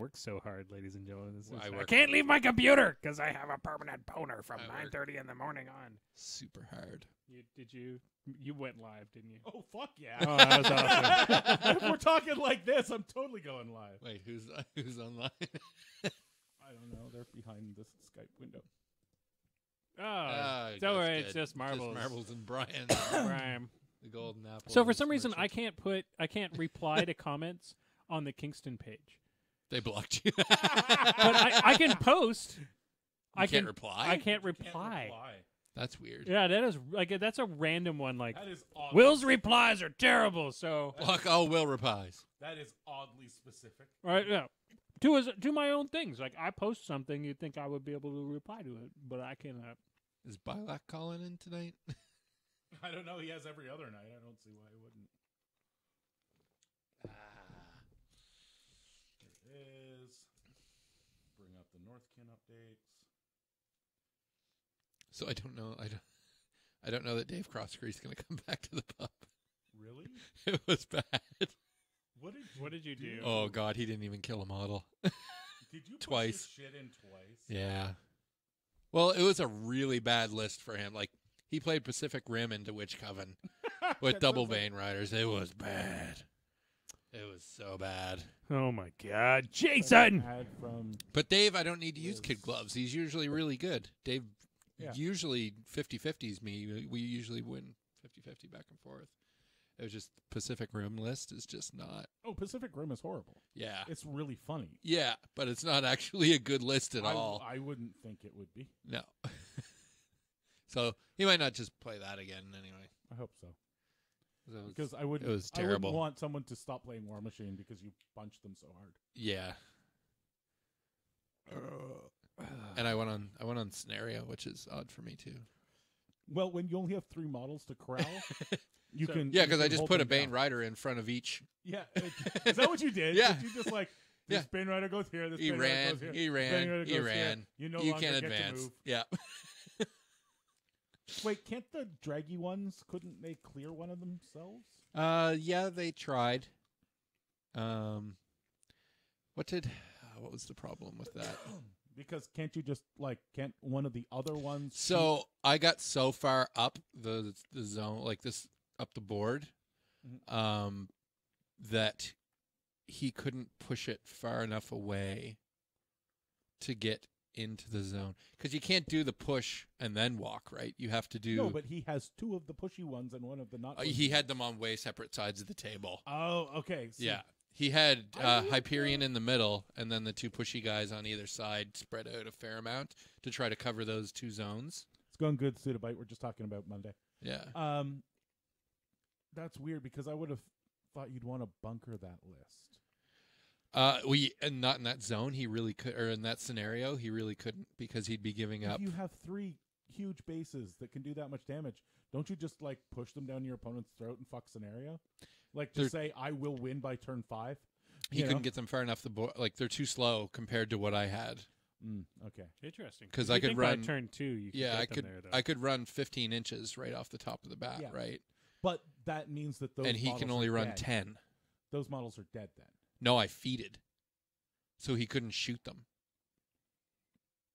work so hard, ladies and gentlemen. I can't leave my computer because I have a permanent boner from 9:30 in the morning on. Super hard. You went live, didn't you? Oh, fuck yeah. Oh, that was awesome. If we're talking like this, I'm totally going live. Wait, who's online? I don't know. They're behind this Skype window. Don't worry, it's just marbles. Just marbles and Brian. Brian. The golden apple. So for some reason, I can't reply to comments on the Kingston page. They blocked you. But I can post. I can't reply. I can't reply. That's weird. Yeah, that's a random one. Like that is oddly Will's replies are terrible. So block all Will replies. That is oddly specific. Right? Yeah. Do my own things. Like I post something, you'd think I would be able to reply to it, but I cannot. Is Bilak calling in tonight? I don't know. He has every other night. I don't see why he wouldn't. There it is. Bring up the Northkin updates. So I don't know. I don't know that Dave Crosscree's going to come back to the pub. Really? It was bad. What did you do? Oh God, he didn't even kill a model. Did you twice? Push his shit in twice? Yeah. Well, it was a really bad list for him. Like he played Pacific Rim into Witch Coven with double Bane Riders. It was bad. It was so bad. Oh my God, Jason! But Dave, I don't need to use kid gloves. He's usually really good. Dave, usually 50-50s me. We usually win 50-50 back and forth. It was just Pacific Rim list is just not. Oh, Pacific Rim is horrible. Yeah. It's really funny. Yeah, but it's not actually a good list at all. I wouldn't think it would be. No. So he might not just play that again anyway. I hope so. Because I wouldn't. It was terrible. I wouldn't want someone to stop playing War Machine because you punched them so hard. Yeah. And I went on scenario, which is odd for me too. Well, when you only have 3 models to corral, you can. Yeah, because I just put a Bane Rider in front of each. Yeah, is that what you did? Yeah, did you just like this Bane Rider goes here. This he Bane ran. Rider goes here. He ran. He ran. You can't advance. Yeah. Wait, can't the draggy ones? Couldn't they clear one of themselves? Yeah, they tried. What was the problem with that? Because can't you just can't one of the other ones? So I got so far up the zone, like this up the board, that he couldn't push it far enough away to get into the zone. Because you can't do the push and then walk, right? You have to do. No, but he has 2 of the pushy ones and one of the not. He had them on way separate sides of the table. Oh, okay. So yeah. He had Hyperion in the middle, and then the 2 pushy guys on either side spread out a fair amount to try to cover those 2 zones. It's going good, Sudabite. We're just talking about Monday. Yeah. That's weird because I would have thought you'd want to bunker that list. And not in that zone. He really could, or in that scenario, he really couldn't because he'd be giving up. If you have 3 huge bases that can do that much damage, don't you just push them down your opponent's throat and fuck scenario? Just say, I will win by turn 5. He couldn't get them far enough the board. They're too slow compared to what I had. Okay, interesting. Because I could run by turn 2. You I could run 15 inches right off the top of the bat, right? But that means that those and he can only run 10. Those models are dead then. No, I feeded, so he couldn't shoot them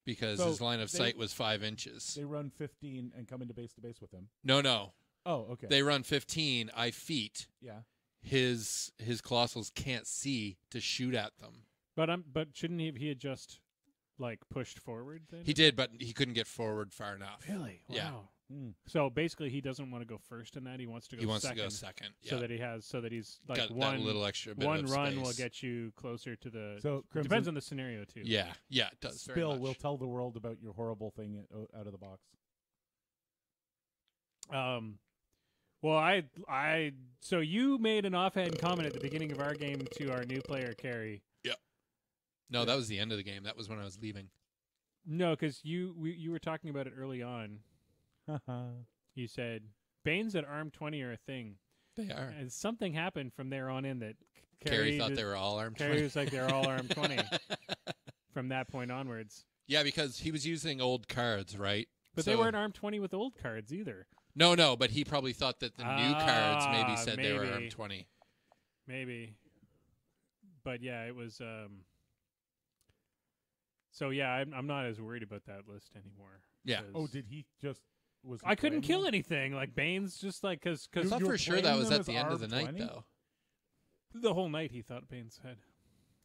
because his line of sight was 5 inches. They run 15 and come into base to base with him. No. Oh, okay. They run 15. I feet. Yeah. His colossals can't see to shoot at them. But shouldn't he had just pushed forward then? He did, but he couldn't get forward far enough. Really? Wow. Yeah. So basically, he doesn't want to go first in that. He wants to go. He wants second, to go second. Yeah. So that he's got one that little extra bit one of run space. will get you closer to the. So it depends on the scenario too. Yeah, it does. Spill will tell the world about your horrible thing out of the box. Well, so you made an offhand comment at the beginning of our game to our new player Carrie. Yeah. No, that was the end of the game. That was when I was leaving. No, because you were talking about it early on. You said Banes at Arm 20 are a thing. They are. And something happened from there on in that Carrie thought they were all Arm 20. Carrie was like they're all Arm 20 from that point onwards. Yeah, because he was using old cards, right? But they weren't Arm 20 with old cards either. No, but he probably thought that the new cards maybe said they were Arm 20. Maybe. But yeah, it was So yeah, I'm not as worried about that list anymore. Yeah. 'cause Oh, did he just? Was he I couldn't playing kill them? anything. Like Bane's just like because I thought you were for sure playing that was them at as the end of the night, ARM-20? though. the whole night he thought Bane's had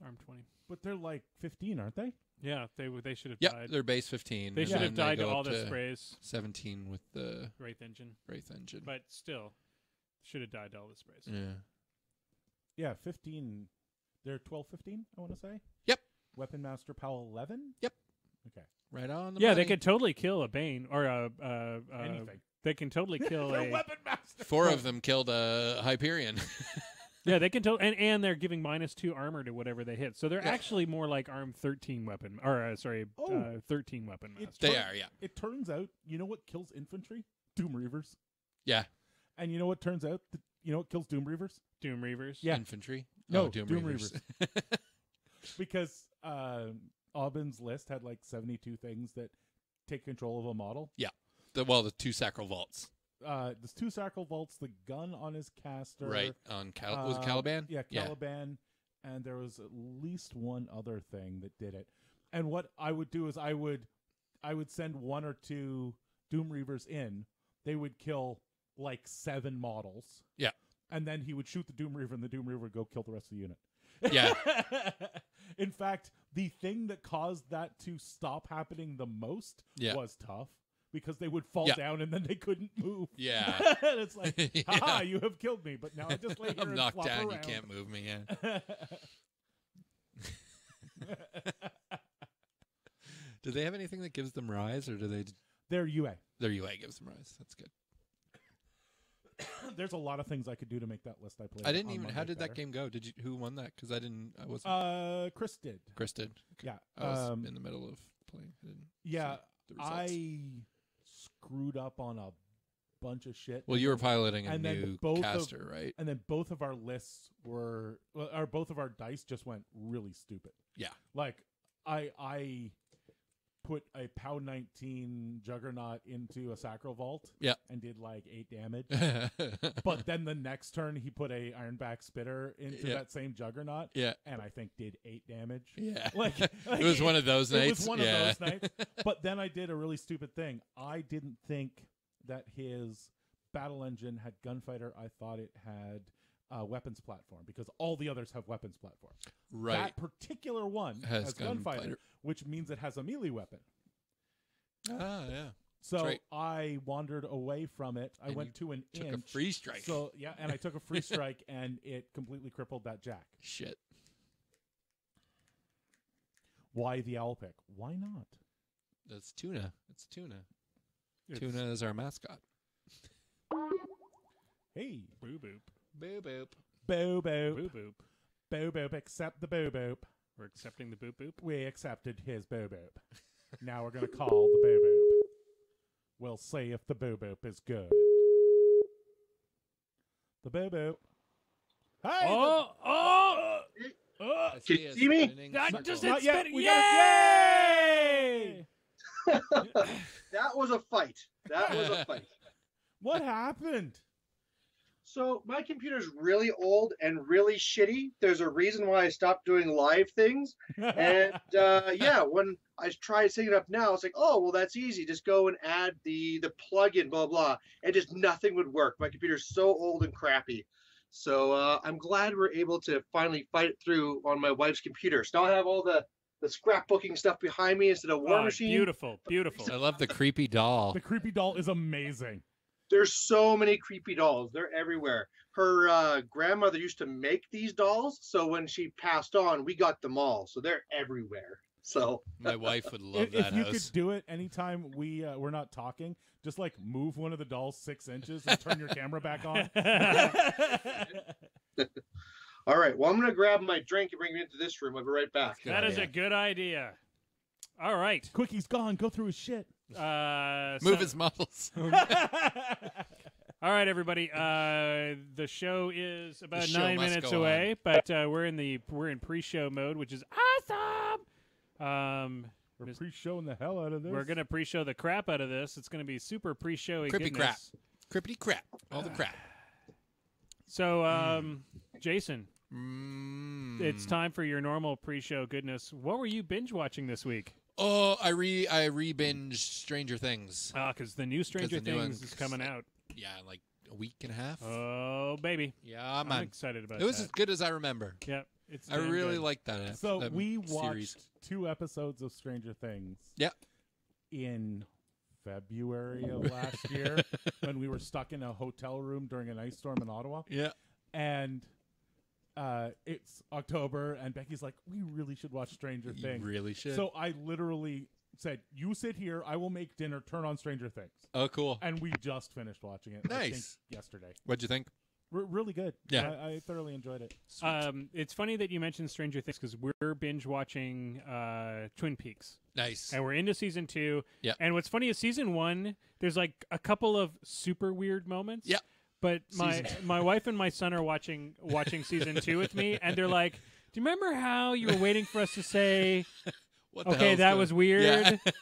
arm 20. But they're like 15, aren't they? Yeah, they should have Yep, died. they're base 15. They and should then have died they to go all up the to sprays. 17 with the Wraith engine, Wraith engine. but still, should have died to all the sprays. Yeah. Yeah, 15. They're 12, 15, I want to say. Yep. Weapon Master POW 11? Yep. Okay. Right on the Yeah, money. they could totally kill a Bane or Anything. They can totally kill They're a. Weapon Master. 4 of them killed a Hyperion. Yeah, they can and they're giving -2 armor to whatever they hit. So they're actually more like arm 13 weapon or 13 weapon master. They are, yeah. It turns out, you know what kills infantry? Doom Reavers. Yeah. And you know what turns out? You know what kills Doom Reavers? Doom Reavers. Yeah. Infantry? No, oh, Doom Doom Reavers. Because Aubyn's list had like 72 things that take control of a model. The 2 Sacral Vaults. There's 2 Sacral Vaults, the gun on his caster. Right. On was it Caliban? Yeah, Caliban. And there was at least one other thing that did it. And what I would do is I would send 1 or 2 Doom Reavers in. They would kill like 7 models. Yeah. And then he would shoot the Doom Reaver, and the Doom Reaver would go kill the rest of the unit. Yeah. In fact, the thing that caused that to stop happening the most was tough. Because they would fall down and then they couldn't move. Yeah. And it's like, haha, you have killed me, but now I just lay here I'm and knocked flop down. around. You can't move me. Yeah. Do they have anything that gives them rise, or do they? Their UA. Their UA gives them rise. That's good. There's a lot of things I could do to make that list I played. I didn't on even. Monday How did better. that game go? Did you? Who won that? Because I didn't. I wasn't. Chris did. Chris did. Okay. Yeah. I was in the middle of playing. I didn't. Yeah. see the results. I screwed up on a bunch of shit. Well, you were piloting a and then new both caster, right? And then both of our lists were, or both of our dice just went really stupid. Yeah. Like, I put a POW 19 Juggernaut into a Sacral Vault. Yeah. And did like 8 damage. But then the next turn he put a Ironback Spitter into that same Juggernaut. Yeah. And I think did 8 damage. Yeah. Like it was one of those nights. It was one of those nights. But then I did a really stupid thing. I didn't think that his battle engine had Gunfighter. I thought it had weapons platform because all the others have weapons platform. Right. That particular one has Gunfighter, which means it has a melee weapon. Ah, yeah. So right. I wandered away from it. I And went to an took inch. a free strike. So yeah, and I took a free strike, and it completely crippled that jack. Shit. Why the owl pick? Why not? That's Tuna. It's Tuna. Tuna is our mascot. Hey, Boo boop. Boo boop. boo boop, Boo boop. boo boop. Accept the boo boop. We're accepting the boop boop. We accepted his boo boop. Now we're gonna call the boo boop. We'll see if the boo boop is good. The boo boop. Hey! Can you see me? That just Not hit yet. spin. We Yay! That was a fight. That was a fight. What happened? So my computer's really old and really shitty. There's a reason why I stopped doing live things. And when I tried setting it up now, it's like, oh, well, that's easy. Just go and add the plugin, blah, blah. And just nothing would work. My computer's so old and crappy. So I'm glad we're able to finally fight it through on my wife's computer. So now I have all the scrapbooking stuff behind me instead of War Machine. Beautiful, beautiful. I love the creepy doll. The creepy doll is amazing. There's so many creepy dolls. They're everywhere. Her grandmother used to make these dolls, so when she passed on, we got them all. So they're everywhere. So My wife would love If that you house. could do it anytime we're not talking, just like move one of the dolls 6 inches and turn your camera back on. all right. Well, I'm going to grab my drink and bring it into this room. I'll be right back. That is a good idea. All right. Quickie's gone. Go through his shit. Move his models. All right, everybody. The show is about The show 9 must minutes go away, but we're in pre-show mode, which is awesome. We're pre-showing the hell out of this. We're gonna pre-show the crap out of this. It's gonna be super pre-showy Crippy goodness. crap. Crippity crap. All the crap. So, Jason, Mm. it's time for your normal pre-show goodness. What were you binge watching this week? Oh, I re-binged Stranger Things. Because the new Stranger the new Things one- is coming out. Yeah, like a week and a half. Oh, baby. Yeah, I'm man. excited about It was that. as good as I remember. Yep. It's I damn really good. liked that. So that we watched series. 2 episodes of Stranger Things. Yeah. In February of last year, when we were stuck in a hotel room during an ice storm in Ottawa, Yeah. and it's October, and Becky's like, "We really should watch Stranger You Things." really should. So I literally said, "You sit here. I will make dinner. Turn on Stranger Things." Oh, cool. And we just finished watching it. I think Nice. yesterday. What'd you think? Really good. Yeah. I thoroughly enjoyed it. It's funny that you mentioned Stranger Things because we're binge watching Twin Peaks. Nice. And we're into season 2. Yep. And what's funny is season 1, there's like a couple of super weird moments. Yep. But Season- my wife and my son are watching season 2 with me, and they're like, "Do you remember how you were waiting for us to say, What the okay, hell's that going- was weird?" Yeah.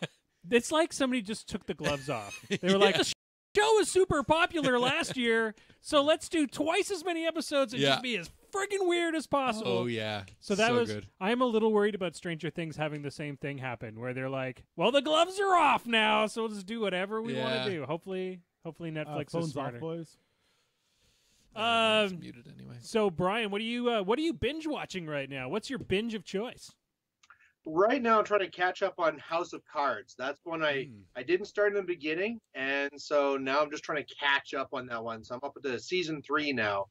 It's like somebody just took the gloves off. They were like, "Show was super popular last year, so let's do twice as many episodes and Yeah. just be as friggin' weird as possible." Oh yeah. So that was. good. I'm a little worried about Stranger Things having the same thing happen, where they're like, "Well, the gloves are off now, so we'll just do whatever we want Yeah. to do." Hopefully Netflix is Phones off, smarter. boys. It's muted anyway. So Brian, what are you binge watching right now? What's your binge of choice? Right now, I'm trying to catch up on House of Cards. That's one I didn't start in the beginning, and so now I'm just trying to catch up on that one. So I'm up to season 3 now,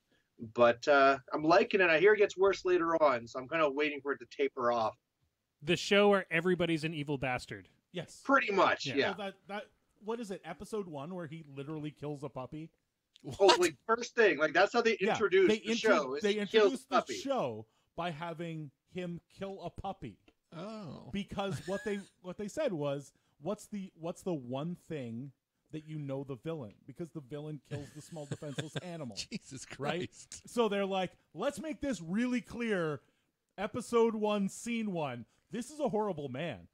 but I'm liking it. I hear it gets worse later on, so I'm kind of waiting for it to taper off. The show where everybody's an evil bastard. Yes. Pretty much, Yeah. yeah. Well, that what is it? Episode 1 where he literally kills a puppy. Oh, like first thing, like that's how they introduced the show. Is They he kills introduced the the puppy. show by having him kill a puppy. Oh. Because what they said was, what's the one thing that you know the villain? Because the villain kills the small defenseless animal. Jesus Christ. Right? So they're like, let's make this really clear. Episode 1, scene 1. This is a horrible man.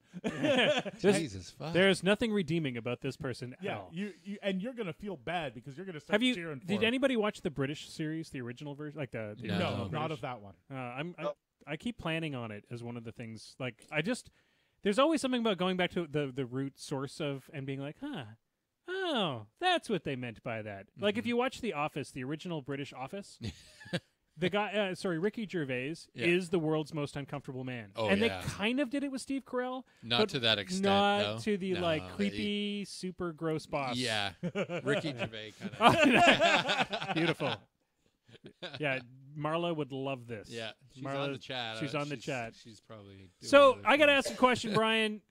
Jesus fuck. There's nothing redeeming about this person at Yeah, all. and you're gonna feel bad because you're gonna start Have you? cheering for Did him. anybody watch the British series, the original version, like the No. original No, not British? of that one. I keep planning on it as one of the things. Like there's always something about going back to the root source of and being like, oh, that's what they meant by that. Like if you watch The Office, the original British Office. The guy, Ricky Gervais is the world's most uncomfortable man, Oh, and yeah. they kind of did it with Steve Carell, Not but to that extent, not though. to the No, creepy, super gross boss. Yeah. Ricky Gervais kind of. Beautiful. Yeah, Marla would love this. Yeah. She's Marla- on the chat. She's on the chat. She's probably doing So other I got to things. ask a question, Brian.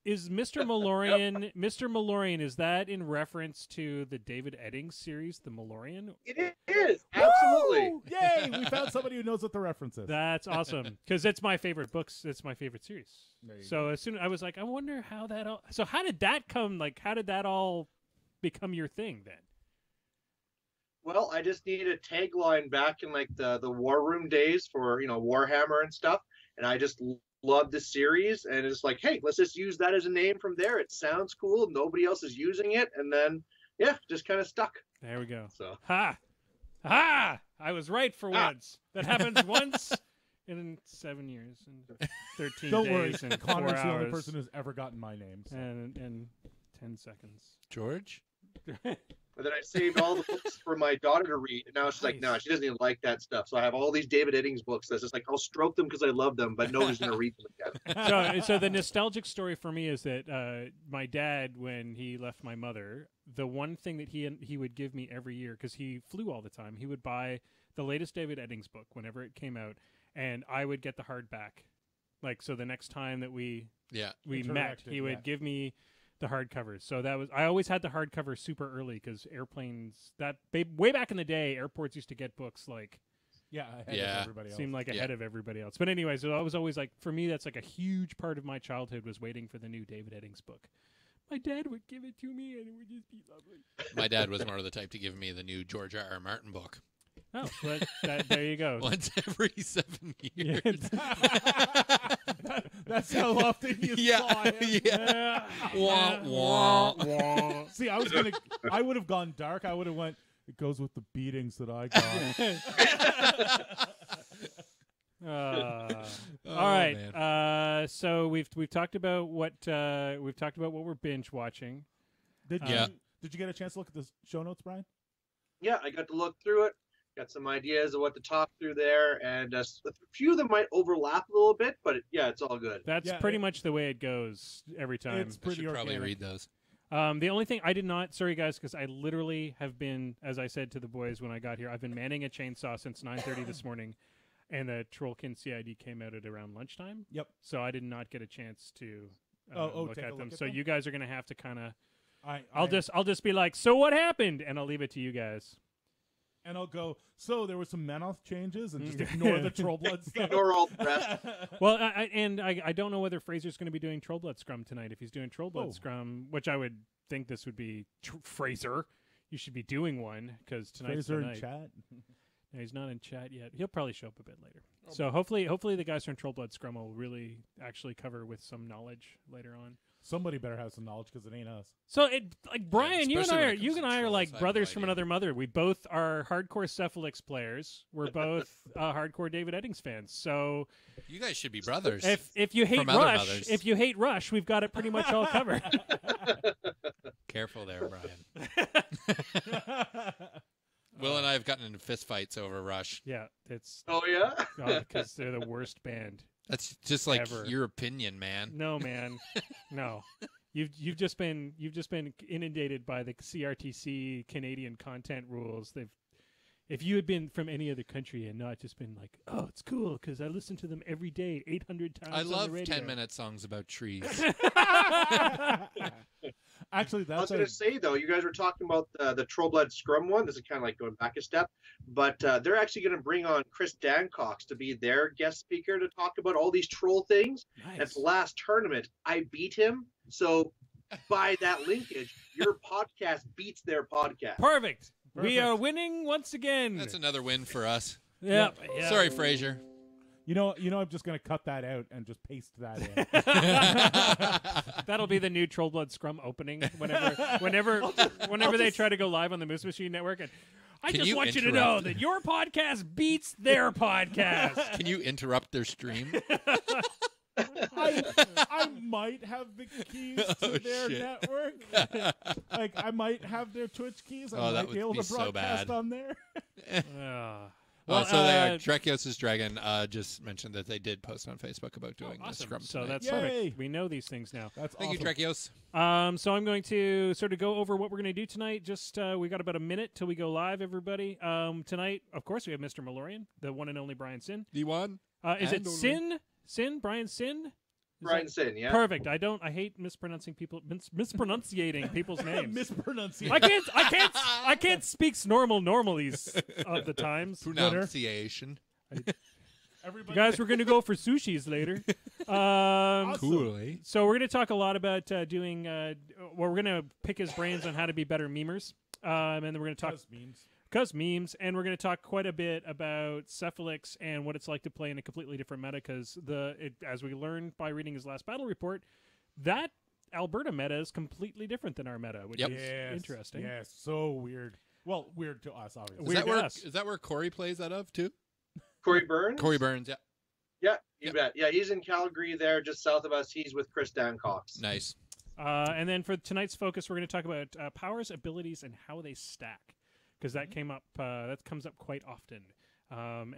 Is Mr. Malorian Mr. Malorian? Is that in reference to the David Eddings series, The Malorian? It is absolutely. Woo! Yay! We found somebody who knows what the reference is. That's awesome because it's my favorite books. It's my favorite series. There you So as soon I was like, I wonder how that all. So how did that come? Like, how did that all become your thing then? Well, I just needed a tagline back in like the War Room days for Warhammer and stuff, and I just loved the series, and it's like, hey, let's just use that as a name from there. It sounds cool. Nobody else is using it, and then just kind of stuck. There we go. So Ha! I was right for once. That happens once in 7 years and 13 Don't days worry, and Connor's 4 the only hours person who's ever gotten my name. So. and 10 seconds. George? And then I saved all the books for my daughter to read, and now she's like, no, she doesn't even like that stuff. So I have all these David Eddings books that's just like, I'll stroke them because I love them, but nobody's going to read them again. So the nostalgic story for me is that my dad, when he left my mother, the one thing that he would give me every year, because he flew all the time, he would buy the latest David Eddings book whenever it came out, and I would get the hardback. Like, so the next time that we met, Interacted, he would give me the hardcovers. So I always had the hardcover super early because airplanes way back in the day, airports used to get books like Ahead Yeah. of everybody else. seemed like ahead of everybody else. But anyway, so I was always like, for me, that's like a huge part of my childhood was waiting for the new David Eddings book. My dad would give it to me, and it would just be lovely. My dad was more of the type to give me the new George R. Martin book. Oh, but there you go. Once every 7 years. That's how often you saw him. Yeah. Wah, wah. See, I would have gone dark. I would have went, it goes with the beatings that I got. All Oh, right. man. So we've talked about what we're binge watching. Did Yeah. Did you get a chance to look at the show notes, Brian? Yeah, I got to look through it. Got some ideas of what to talk through there, and a few of them might overlap a little bit, but it's all good. That's Yeah, pretty much the way it goes every time. It's I pretty should probably organic. read those. The only thing I did not, sorry guys, because I literally have been, as I said to the boys when I got here, I've been manning a chainsaw since 9:30 this morning, and the Trollkin CID came out at around lunchtime. Yep. So I did not get a chance to look take a at them. look at So them? you guys are gonna have to kind of. I'll I'll just be like, so what happened, and I'll leave it to you guys. and I'll go. So there were some Manoth changes, and just ignore the troll blood stuff. Ignore all the rest. Well, I don't know whether Fraser's going to be doing Trollblood Scrum tonight. If he's doing Trollblood Oh. Scrum, which I would think this would be Fraser, you should be doing one because tonight's Fraser the in night. chat. No, he's not in chat yet. He'll probably show up a bit later. So hopefully the guys from Trollblood Scrum will really actually cover with some knowledge later on. Somebody better have some knowledge because it ain't us. So like Brian, you and especially I when are it comes to like trolls, I have no brothers from idea. another mother. We both are hardcore Cephalix players. We're both hardcore David Eddings fans. So You guys should be brothers. if you hate From other Rush, mothers. if you hate Rush, we've got it pretty much all covered. Careful there, Brian. Will and I have gotten into fistfights over Rush. Yeah, it's Oh yeah. because they're the worst band. That's just like Ever. your opinion, man. No, man, no. You've just been inundated by the CRTC Canadian content rules. If you had been from any other country and not just been like, oh, it's cool because I listen to them every day, 800 times. I on love the radio. 10-minute songs about trees. Actually, I was that's going to say though, you guys were talking about the Trollblood Scrum one. This is kind of like going back a step, but they're actually going to bring on Chris Dancox to be their guest speaker to talk about all these troll things. Nice. At the last tournament, I beat him, so by that linkage, your podcast beats their podcast. Perfect. We Perfect. are winning once again. That's another win for us. Yep. Sorry, Fraser. You know, I'm just gonna cut that out and just paste that in. That'll be the new Trollblood Scrum opening whenever they try to go live on the Moose Machine Network. And I Can just you want you to know interrupt? that your podcast beats their podcast. Can you interrupt their stream? I might have the keys to Oh, their shit. network. Like I might have their Twitch keys. I Oh, that might be would able be to so broadcast bad. on there. So they are. Drekios' Dragon just mentioned that they did post on Facebook about doing the awesome. scrum So tonight. that's Yay. perfect. We know these things now. That's Thank awesome. you, Drekios. So I'm going to sort of go over what we're going to do tonight. Just we got about a minute till we go live, everybody. Tonight, of course, we have Mr. Malorian, the one and only Brian Sin. The one. Is it And only. Sin? Sin? Brian Sin? Is Brian that- Sin, yeah. Perfect. I hate mispronunciating people's names. Mispronunciation. I can't speak normalies of the times. Pronunciation. You Everybody, guys, we're going to go for sushis later. Cool, eh? So we're going to talk a lot about doing. We're going to pick his brains on how to be better memers, and then we're going to talk memes. and we're going to talk quite a bit about Cephalix and what it's like to play in a completely different meta. Because as we learned by reading his last battle report, that Alberta meta is completely different than our meta, which Yep. is interesting. Yes, so weird. Well, weird to us, obviously. Is Weird that, to where, us. is that where Corey plays out of, too? Corey Burns. Corey Burns, yeah. Yeah, you Yep. bet. Yeah, he's in Calgary there, just south of us. He's with Chris Dancox. Nice. And then for tonight's focus, we're going to talk about powers, abilities, and how they stack, because that came up. That comes up quite often.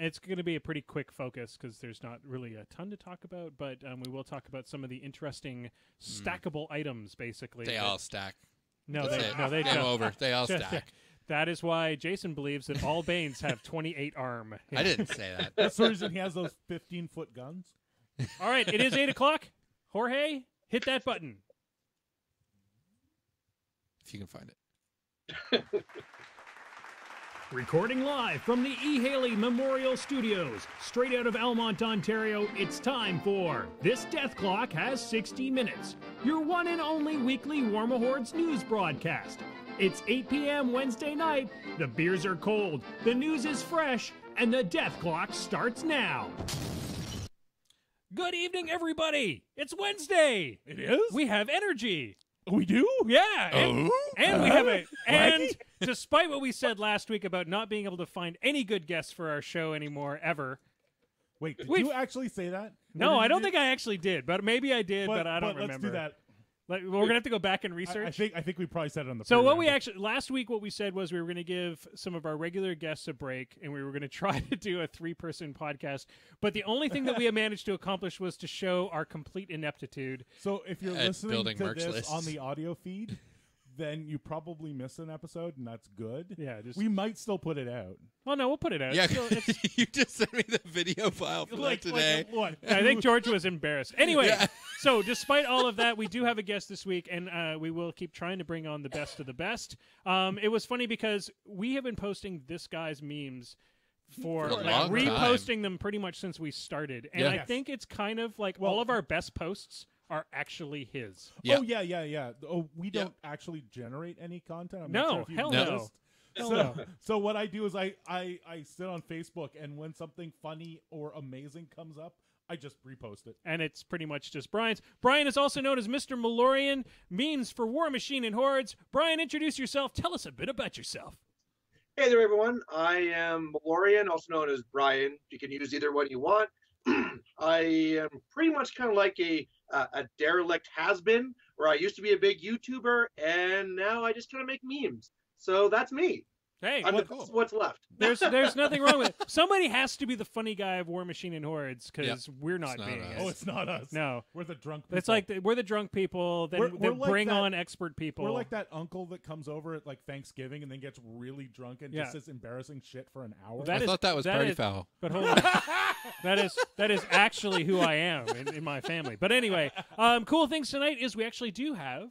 It's going to be a pretty quick focus because there's not really a ton to talk about, but we will talk about some of the interesting stackable items. Basically, They all stack. no, That's they it. no, they Game don't. over. They all stack. That is why Jason believes that all Banes have 28 arm. I didn't say that. That's the reason he has those 15-foot guns. All right, it is 8 o'clock. Jorge, hit that button. If you can find it. Recording live from the E. Haley Memorial Studios, straight out of Almont, Ontario, it's time for This Death Clock Has 60 Minutes, your one and only weekly Warmahordes news broadcast. It's 8 p.m. Wednesday night, the beers are cold, the news is fresh, and the death clock starts now. Good evening, everybody. It's Wednesday. It is? We have energy. We do? Yeah. And we have a and Right? despite what we said last week about not being able to find any good guests for our show anymore ever, Wait, did We've- you actually say that? No, Or did I you don't do- think I actually did, but maybe I did, but I don't remember. Let's do that. Like, we're gonna have to go back and I research. think we probably said it on the. So what we pre-ramble. actually last week, what we said was we were going to give some of our regular guests a break, and we were going to try to do a 3-person podcast. But the only thing that we had managed to accomplish was to show our complete ineptitude. So if you're At listening building to merch this lists. on the audio feed, then you probably missed an episode, and that's good. Yeah, just We might still put it out. well, no, we'll put it out. Yeah, So it's- you just sent me the video file for that today. what? I think George was embarrassed. Anyway, Yeah. so despite all of that, we do have a guest this week, and we will keep trying to bring on the best of the best. It was funny because we have been posting this guy's memes for For a like long reposting them pretty much since we started, and Yeah. I Yes. think it's kind of like Well- all of our best posts are actually his. Yeah. Oh yeah. Oh, we don't actually generate any content. I'm No, not sure if you've hell no. noticed. Hell So, no. so what I do is I sit on Facebook, and when something funny or amazing comes up, I just repost it. And it's pretty much just Brian's. Brian is also known as Mr. Malorian, means for War Machine and Hordes. Brian, introduce yourself. Tell us a bit about yourself. Hey there, everyone. I am Malorian, also known as Brian. You can use either one you want. I am pretty much kind of like a derelict has-been, where I used to be a big YouTuber, and now I just kind of make memes. So that's me. Hey, I'm cool. what's left. there's nothing wrong with it. Somebody has to be the funny guy of War Machine and Hordes because we're not It's not being us. it. Oh, it's not us. No. We're the drunk people. It's like we're the drunk people, then We're like bring that- on expert people. we're like that uncle that comes over at like Thanksgiving and then gets really drunk and Yeah. just says embarrassing shit for an hour. That I is- thought that was that party is- foul. But hold on. that is actually who I am in my family. But anyway, cool things tonight is we actually do have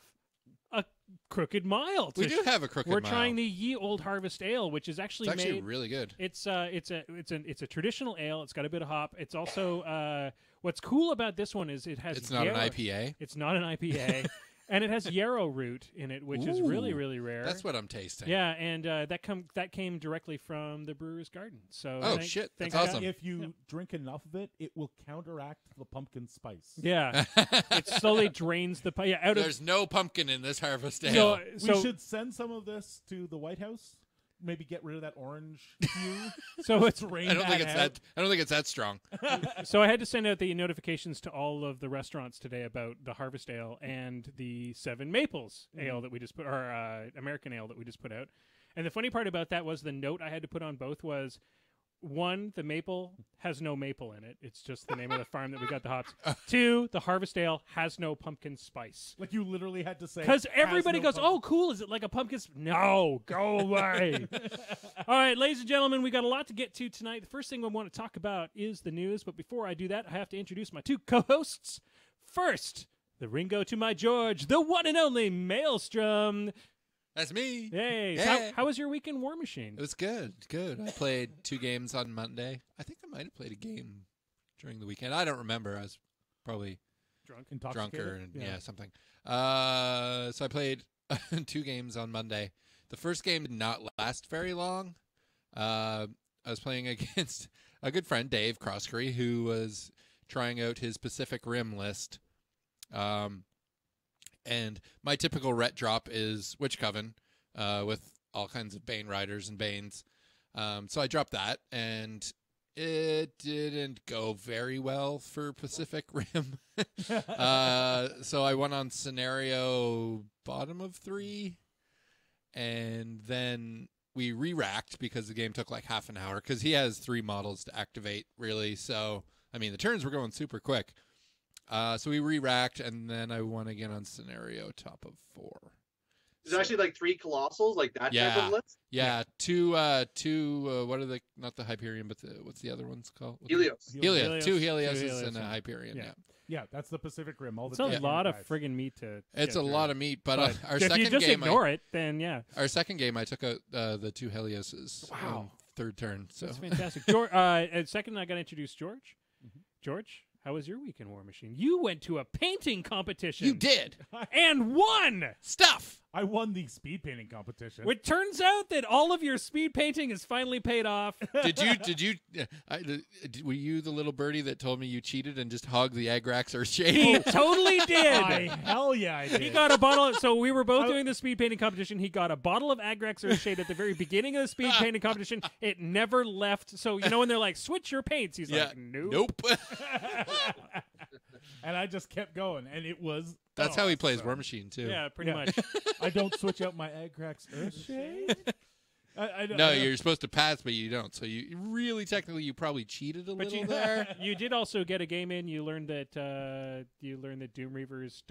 a Crooked Mile. We do have a crooked We're mile. trying the Ye Old Harvest Ale, which is actually It's actually made. really good. It's a traditional ale. It's got a bit of hop. It's also what's cool about this one is it has. It's not an yarrow- IPA. It's not an IPA, and it has yarrow root in it, which is really Ooh, really rare. That's what I'm tasting. Yeah, and that came directly from the brewer's garden. So Oh, thank- shit, thank that's God. awesome. If you drink enough of it, it will counteract the pumpkin spice. Yeah, it slowly drains the out of. There's no pumpkin in this harvest So, ale. We should send some of this to the White House. Maybe get rid of that orange hue. so it's Rain I don't think it's out. that. I don't think it's that strong. so I had to send out the notifications to all of the restaurants today about the Harvest Ale and the Seven Maples Ale that we just put, or American Ale that we just put out. And the funny part about that was the note I had to put on both was. One, the maple has no maple in it. It's just the name of the farm that we got the hops. Two, the Harvest Ale has no pumpkin spice. Like you literally had to say. Because everybody has no goes, oh, cool. Is it like a pumpkin? No, go away. All right, ladies and gentlemen, we got a lot to get to tonight. The first thing we want to talk about is the news. But before I do that, I have to introduce my two co-hosts. First, the Ringo to my George, the one and only Maelstrom. That's me. Hey, Yeah. how was your week in War Machine? It was good. Good. I played 2 games on Monday. I think I might have played a game during the weekend. I don't remember. I was probably Drunk. Intoxicated? drunker and Yeah. something. So I played 2 games on Monday. The first game did not last very long. I was playing against a good friend, Dave Crosscurry, who was trying out his Pacific Rim list. And my typical ret drop is Witch Coven with all kinds of Bane Riders and Banes. So I dropped that, and it didn't go very well for Pacific Rim. So I went on scenario bottom of 3, and then we re-racked because the game took like half an hour because he has 3 models to activate, really. So, I mean, the turns were going super quick. So we re-racked, and then I won again on scenario top of 4. There's actually like 3 colossals, like that type Yeah. of list. Yeah, two. What are the not the Hyperion, but what's the other ones called? Helios. Helios. 2 Two Helioses Helios, and a yeah. Hyperion. Yeah. Yeah, Yeah, that's the Pacific Rim. All the It's a different lot of types. friggin' meat to. it's get a through. lot of meat. But our if second you just game, ignore it, then yeah, our second game, I took out the 2 Helioses. Wow. on third turn. So that's fantastic. George, and second, I got to introduce George. Mm-hmm. George, how was your week in War Machine? You went to a painting competition. you did and won. stuff. I won the speed painting competition. It turns out that all of your speed painting has finally paid off. Were you the little birdie that told me you cheated and just hogged the Agrax He Earthshade? totally did. Hell yeah, I did. He got a bottle. So we were both doing the speed painting competition. He got a bottle of Agrax Earthshade at the very beginning of the speed painting competition. It never left. So when they're like, switch your paints, he's like, nope. And I just kept going, and it was. That's how he plays War Machine too. Yeah, pretty much. I don't switch out my Agrax Earthshade. No, you're supposed to pass, but you don't. So you really, technically, you probably cheated a little there. You did also get a game in. You learned that Doom Reavers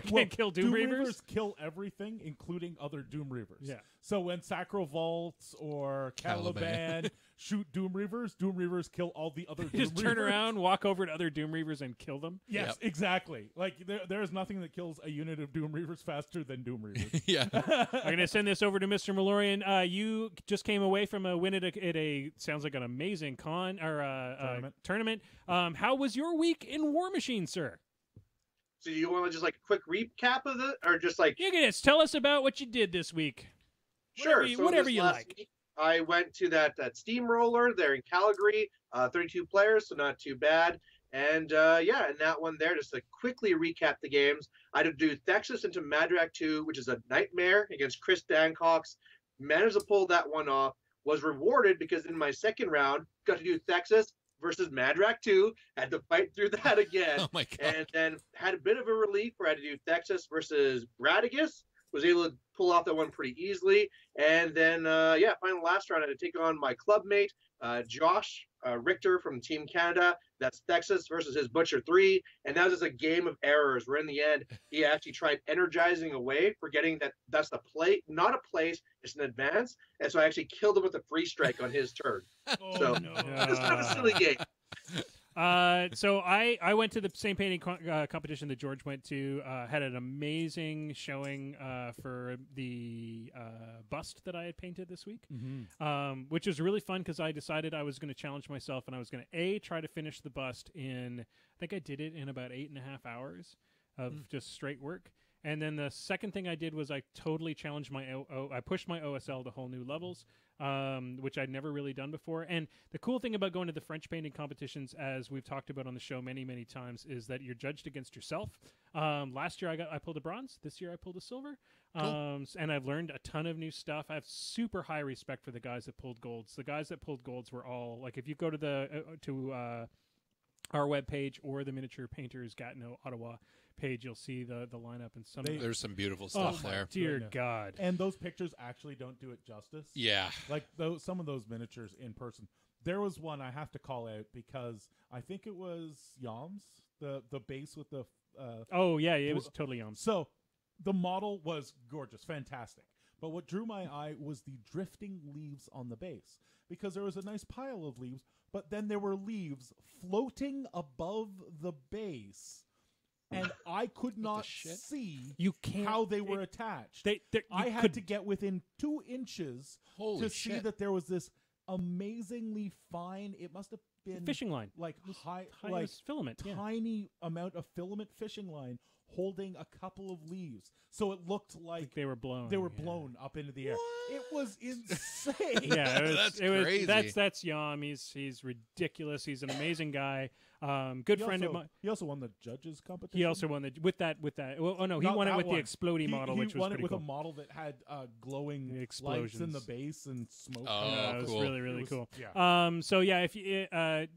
can't kill Doom Reavers. Kill everything, including other Doom Reavers. Yeah. So when Sacrovolts or Caliban shoot Doom Reavers kill all the other Doom Reavers. Just turn around, walk over to other Doom Reavers, and kill them. Yes, Yep. exactly. Like there is nothing that kills a unit of Doom Reavers faster than Doom Reavers. Yeah. I'm going to send this over to Mr. Malorian. You just came away from a win at a sounds like an amazing tournament. How was your week in War Machine, sir? So you want to just like a quick recap of it, or just like You can just tell us about what you did this week. sure? Whatever this you last like. week, I went to that steamroller there in Calgary. 32 players, so not too bad. And in that one there, just to quickly recap the games, I had to do Thexus into Madrak 2, which is a nightmare against Chris Dancox. Managed to pull that one off. Was rewarded because in my second round, got to do Thexus versus Madrak 2. Had to fight through that again. Oh my god. And then had a bit of a relief where I had to do Thexus versus Bradigus. Was able to pull off that one pretty easily. And then, final last round, I had to take on my clubmate, Josh Richter from Team Canada. That's Thexus versus his Butcher 3. And that was just a game of errors where in the end, he actually tried energizing away, forgetting that that's the play, not a place, it's an advance. And so I actually killed him with a free strike on his turn. So it's kind of a silly game. So I went to the same painting competition that George went to. Had an amazing showing for the bust that I had painted this week, which was really fun because I decided I was going to challenge myself and I was going to try to finish the bust in. I think I did it in about 8.5 hours of just straight work. And then the second thing I did was I totally challenged I pushed my OSL to whole new levels, which I'd never really done before. And the cool thing about going to the French painting competitions, as we've talked about on the show many, many times, is that you're judged against yourself. Last year I pulled a bronze. This year I pulled a silver. Cool. And I've learned a ton of new stuff. I have super high respect for the guys that pulled golds. The guys that pulled golds were all, like, if you go to our webpage or the Miniature Painters Gatineau Ottawa page, you'll see the lineup and some. There's some beautiful stuff there. Dear Yeah. God! And those pictures actually don't do it justice. Yeah. Like some of those miniatures in person. There was one I have to call out because I think it was Yams, the base with the. It was totally yum. So the model was gorgeous, fantastic. But what drew my eye was the drifting leaves on the base, because there was a nice pile of leaves, but then there were leaves floating above the base. And I could not see how they were attached. I had to get within 2 inches to see that there was this amazingly fine. It must have been fishing line, like filament, tiny amount of filament fishing line holding a couple of leaves. So it looked like they were blown. They were blown up into the air. It was insane. That's crazy. That's Yam. He's ridiculous. He's an amazing guy. Good friend of mine. He also won the judges competition. He also won with that. Well, he won it with the exploding model, which was won it with cool. a model that had glowing explosions lights in the base and smoke. Oh, it was cool. really, really cool. Yeah. So yeah, if you I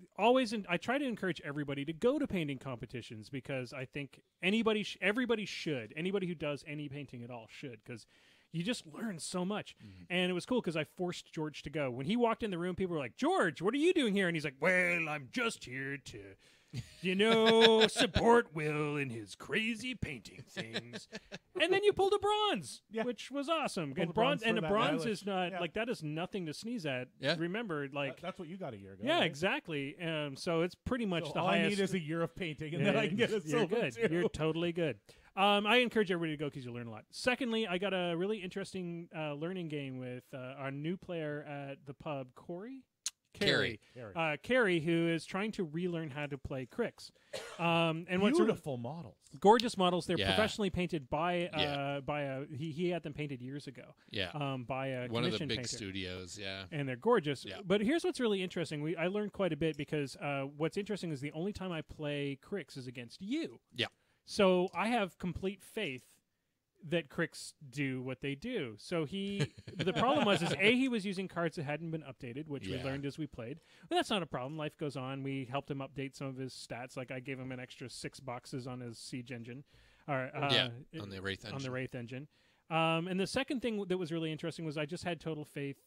try to encourage everybody to go to painting competitions, because I think everybody should. Anybody who does any painting at all should, because you just learn so much. And it was cool because I forced George to go. When he walked in the room, people were like, "George, what are you doing here?" And he's like, "Well, I'm just here to, support Will in his crazy painting things." And then you pulled a bronze, which was awesome. And a bronze is not like, that is nothing to sneeze at. Yeah. Remember, like that's what you got a year ago. yeah, right? exactly. So it's pretty much the all highest. I need is a year of painting, and then I can get a You're silver good. too. You're totally good. I encourage everybody to go because you learn a lot. Secondly, I got a really interesting learning game with our new player at the pub, Corey. Carrie. Carrie, who is trying to relearn how to play Crix. And what's Beautiful models. gorgeous models. They're Yeah. professionally painted by he had them painted years ago. Yeah. By a One of the commission big painter. studios. Yeah. And they're gorgeous. Yeah. But here's what's really interesting. I learned quite a bit because what's interesting is the only time I play Crix is against you. Yeah. So I have complete faith that Crix do what they do. So the problem was he was using cards that hadn't been updated, which we Yeah. learned as we played. But that's not a problem. Life goes on. We helped him update some of his stats. Like I gave him an extra 6 boxes on his Siege engine. On the Wraith engine. On the Wraith engine. And the second thing that was really interesting was I just had total faith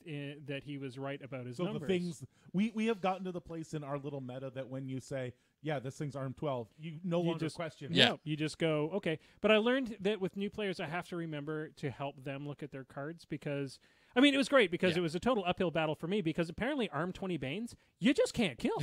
that he was right about his numbers. The things we have gotten to the place in our little meta that when you say, yeah, this thing's ARM 12, you no longer just question. Yeah. No, you just go, okay. But I learned that with new players, I have to remember to help them look at their cards because, I mean, it was great because Yeah. it was a total uphill battle for me because apparently ARM 20 Banes, you just can't kill.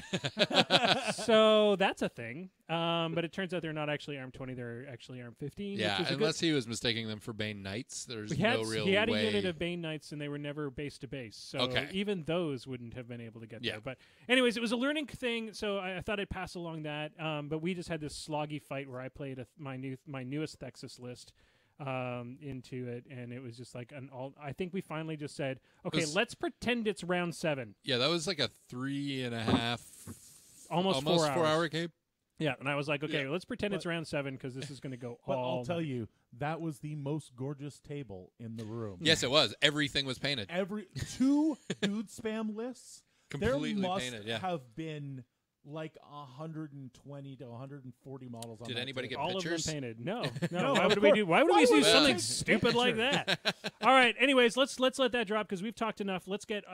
So that's a thing. But it turns out they're not actually ARM 20, they're actually ARM 15. Yeah, which is unless he was mistaking them for Bane Knights, there's he had, no real he had way. a unit of Bane Knights, and they were never base to base. So Okay. even those wouldn't have been able to get Yeah. there. But anyways, it was a learning thing, so I thought I'd pass along that. But we just had this sloggy fight where I played my newest Thexus list into it, and it was just like I think we finally just said, okay, let's pretend it's round 7. Yeah, that was like a 3.5, Almost 4 4 hours. hour game. Yeah, and I was like, okay, Yeah. let's pretend it's But- round 7 because this is going to go But all I'll tell you, that was the most gorgeous table in the room. Yes, it was. Everything was painted. Every 2 dude spam lists, Completely there must painted, yeah. have been like 120 to 140 models on Did that anybody table. get all pictures? of them painted. No, No, Why of would we course. do? Why would Why we do would we something take stupid like pictures? that? All right. Anyways, let's let that drop because we've talked enough. Let's get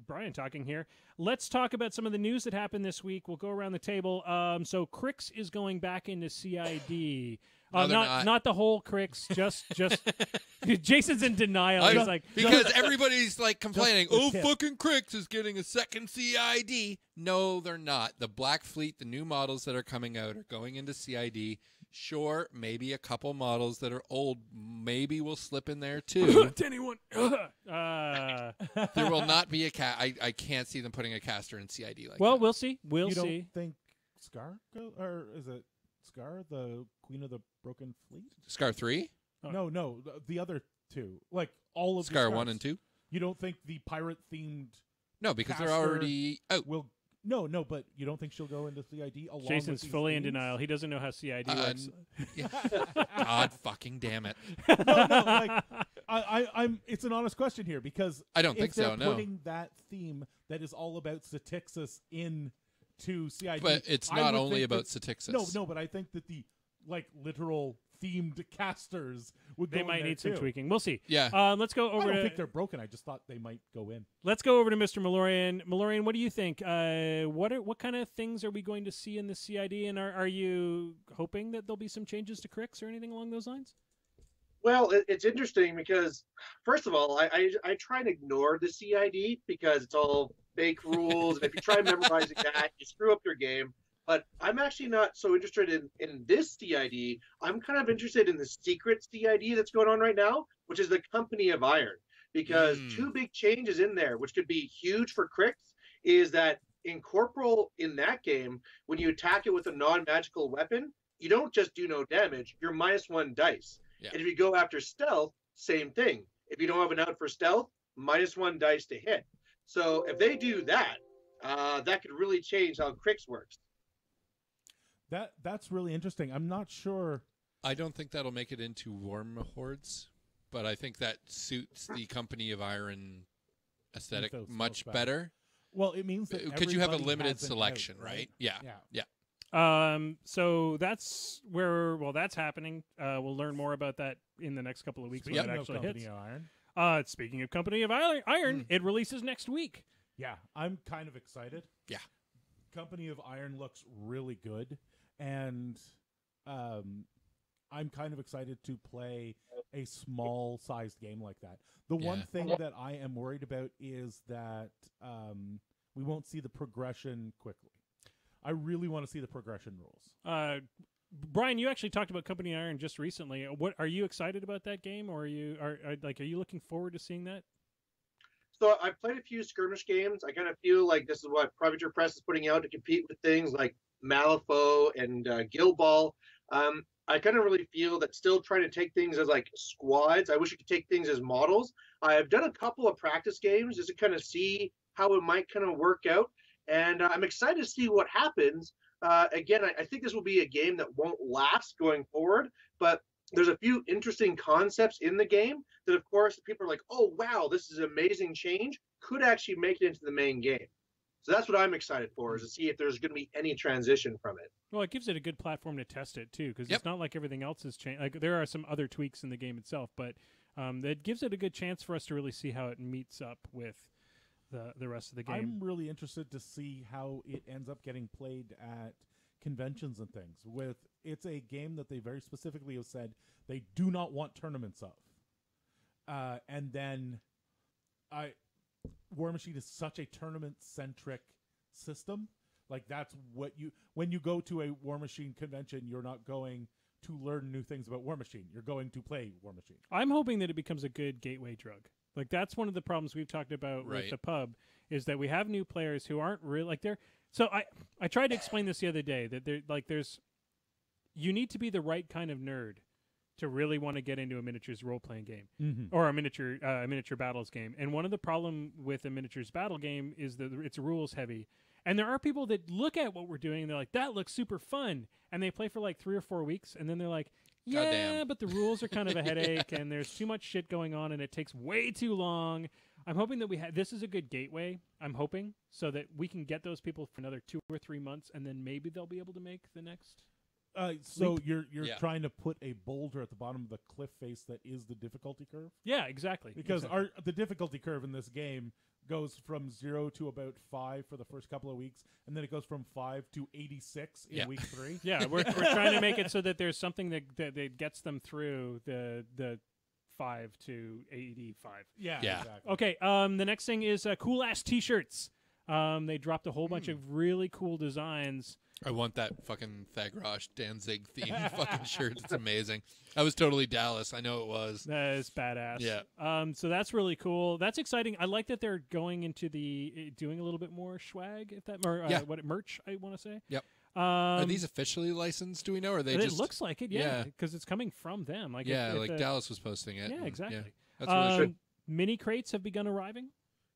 Brian talking here. Let's talk about some of the news that happened this week. We'll go around the table. So Crix is going back into CID. No, they're not. Not the whole Crix. Just Jason's in denial. He's like, because everybody's like complaining, the oh, tip. fucking Crix is getting a second CID. No, they're not. The Black Fleet, the new models that are coming out are going into CID. Sure, maybe a couple models that are old maybe will slip in there too. anyone. There will not be a I can't see them putting a caster in CID like Well, that. we'll see. We'll You see. don't think Scar or is it Scar, the Queen of the Broken Fleet? Scar 3? Oh. No, the other 2. Like all of the Scar Scars. 1 and 2? You don't think the pirate themed No, because they're Caster already out. will? No, but you don't think she'll go into CID along Jason's with these fully in themes? denial. He doesn't know how CID works. Yeah. God fucking damn it. No, like I'm. It's an honest question here because I don't think if they're so, no. putting that theme that is all about Statixis into CID, But it's I not would only think about that- Statixis. No, but I think that the like literal themed casters would go They in might there need some too. tweaking. We'll see. Yeah. Let's go I over don't to think they're broken. I just thought they might go in. let's go over to Mr. Malorian. Malorian, what do you think? What kind of things are we going to see in the CID? And are you hoping that there'll be some changes to Crix or anything along those lines? Well, it's interesting because, first of all, I try and ignore the CID because it's all fake rules. And if you try memorizing that, you screw up your game. But I'm actually not so interested in this CID. I'm kind of interested in the secret CID that's going on right now, which is the Company of Iron. Because two big changes in there, which could be huge for Crix, is that in Corporal in that game, when you attack it with a non-magical weapon, you don't just do no damage, you're -1 dice. Yeah. And if you go after stealth, same thing. If you don't have an out for stealth, -1 dice to hit. So if they do that, that could really change how Crix works. That's really interesting. I'm not sure. I don't think that'll make it into Worm Hordes, but I think that suits the Company of Iron aesthetic Ethos much much better. Well, it means that Because you have a everybody limited has an selection, out, right? Yeah. So that's where that's happening. We'll learn more about that in the next couple of weeks when Speaking it of actually Company hits. of Iron, Speaking of Company of Iron, it releases next week. yeah, I'm kind of excited. Yeah. Company of Iron looks really good, and I'm kind of excited to play a small-sized game like that. The one Yeah. thing that I am worried about is that we won't see the progression quickly. I really want to see the progression rules. Brian, you actually talked about Company of Iron just recently. What are you excited about that game, or are you looking forward to seeing that? So I've played a few skirmish games. I kind of feel like this is what Privateer Press is putting out to compete with things like Malifaux and Guild Ball. I kind of really feel that still trying to take things as like squads. I wish you could take things as models. I've done a couple of practice games just to kind of see how it might kind of work out. And I'm excited to see what happens. Again, I think this will be a game that won't last going forward, but there's a few interesting concepts in the game that, of course, people are like, oh, wow, this is amazing change, could actually make it into the main game. So that's what I'm excited for, is to see if there's going to be any transition from it. Well, it gives it a good platform to test it, too, because it's not like everything else has changed. Like, there are some other tweaks in the game itself, but that gives it a good chance for us to really see how it meets up with the rest of the game. I'm really interested to see how it ends up getting played at conventions and things. It's a game that they very specifically have said they do not want tournaments of. And then War Machine is such a tournament-centric system. Like, that's what when you go to a War Machine convention, you're not going to learn new things about War Machine. You're going to play War Machine. I'm hoping that it becomes a good gateway drug. Like, that's one of the problems we've talked about with the pub, is that we have new players who aren't really, like, they're... So I tried to explain this the other day, that you need to be the right kind of nerd to really want to get into a miniatures role-playing game or a miniature battles game. And one of the problem with a miniatures battle game is that it's rules heavy. And there are people that look at what we're doing and they're like, that looks super fun. And they play for like 3 or 4 weeks and then they're like, yeah, Goddamn. but the rules are kind of a headache and there's too much shit going on and it takes way too long. I'm hoping that this is a good gateway, I'm hoping, so that we can get those people for another 2 or 3 months and then maybe they'll be able to make the next... So you're trying to put a boulder at the bottom of the cliff face that is the difficulty curve? Yeah, exactly. Because the difficulty curve in this game goes from 0 to about 5 for the first couple of weeks, and then it goes from 5 to 86 in week 3. Yeah, we're trying to make it so that there's something that gets them through the 5 to 85. Yeah, Yeah. exactly. Okay, the next thing is cool-ass T-shirts. They dropped a whole bunch of really cool designs. I want that fucking Thagrosh Danzig themed fucking shirt. It's amazing. I was totally Dallas. I know it was. That is badass. Yeah. So that's really cool. That's exciting. I like that they're going into doing a little bit more swag, merch, I want to say. Yep. Are these officially licensed? Do we know? Or are they it just? looks like it. Yeah, because it's coming from them. Like Dallas was posting it. Yeah, exactly. Yeah, that's really good. Mini crates have begun arriving.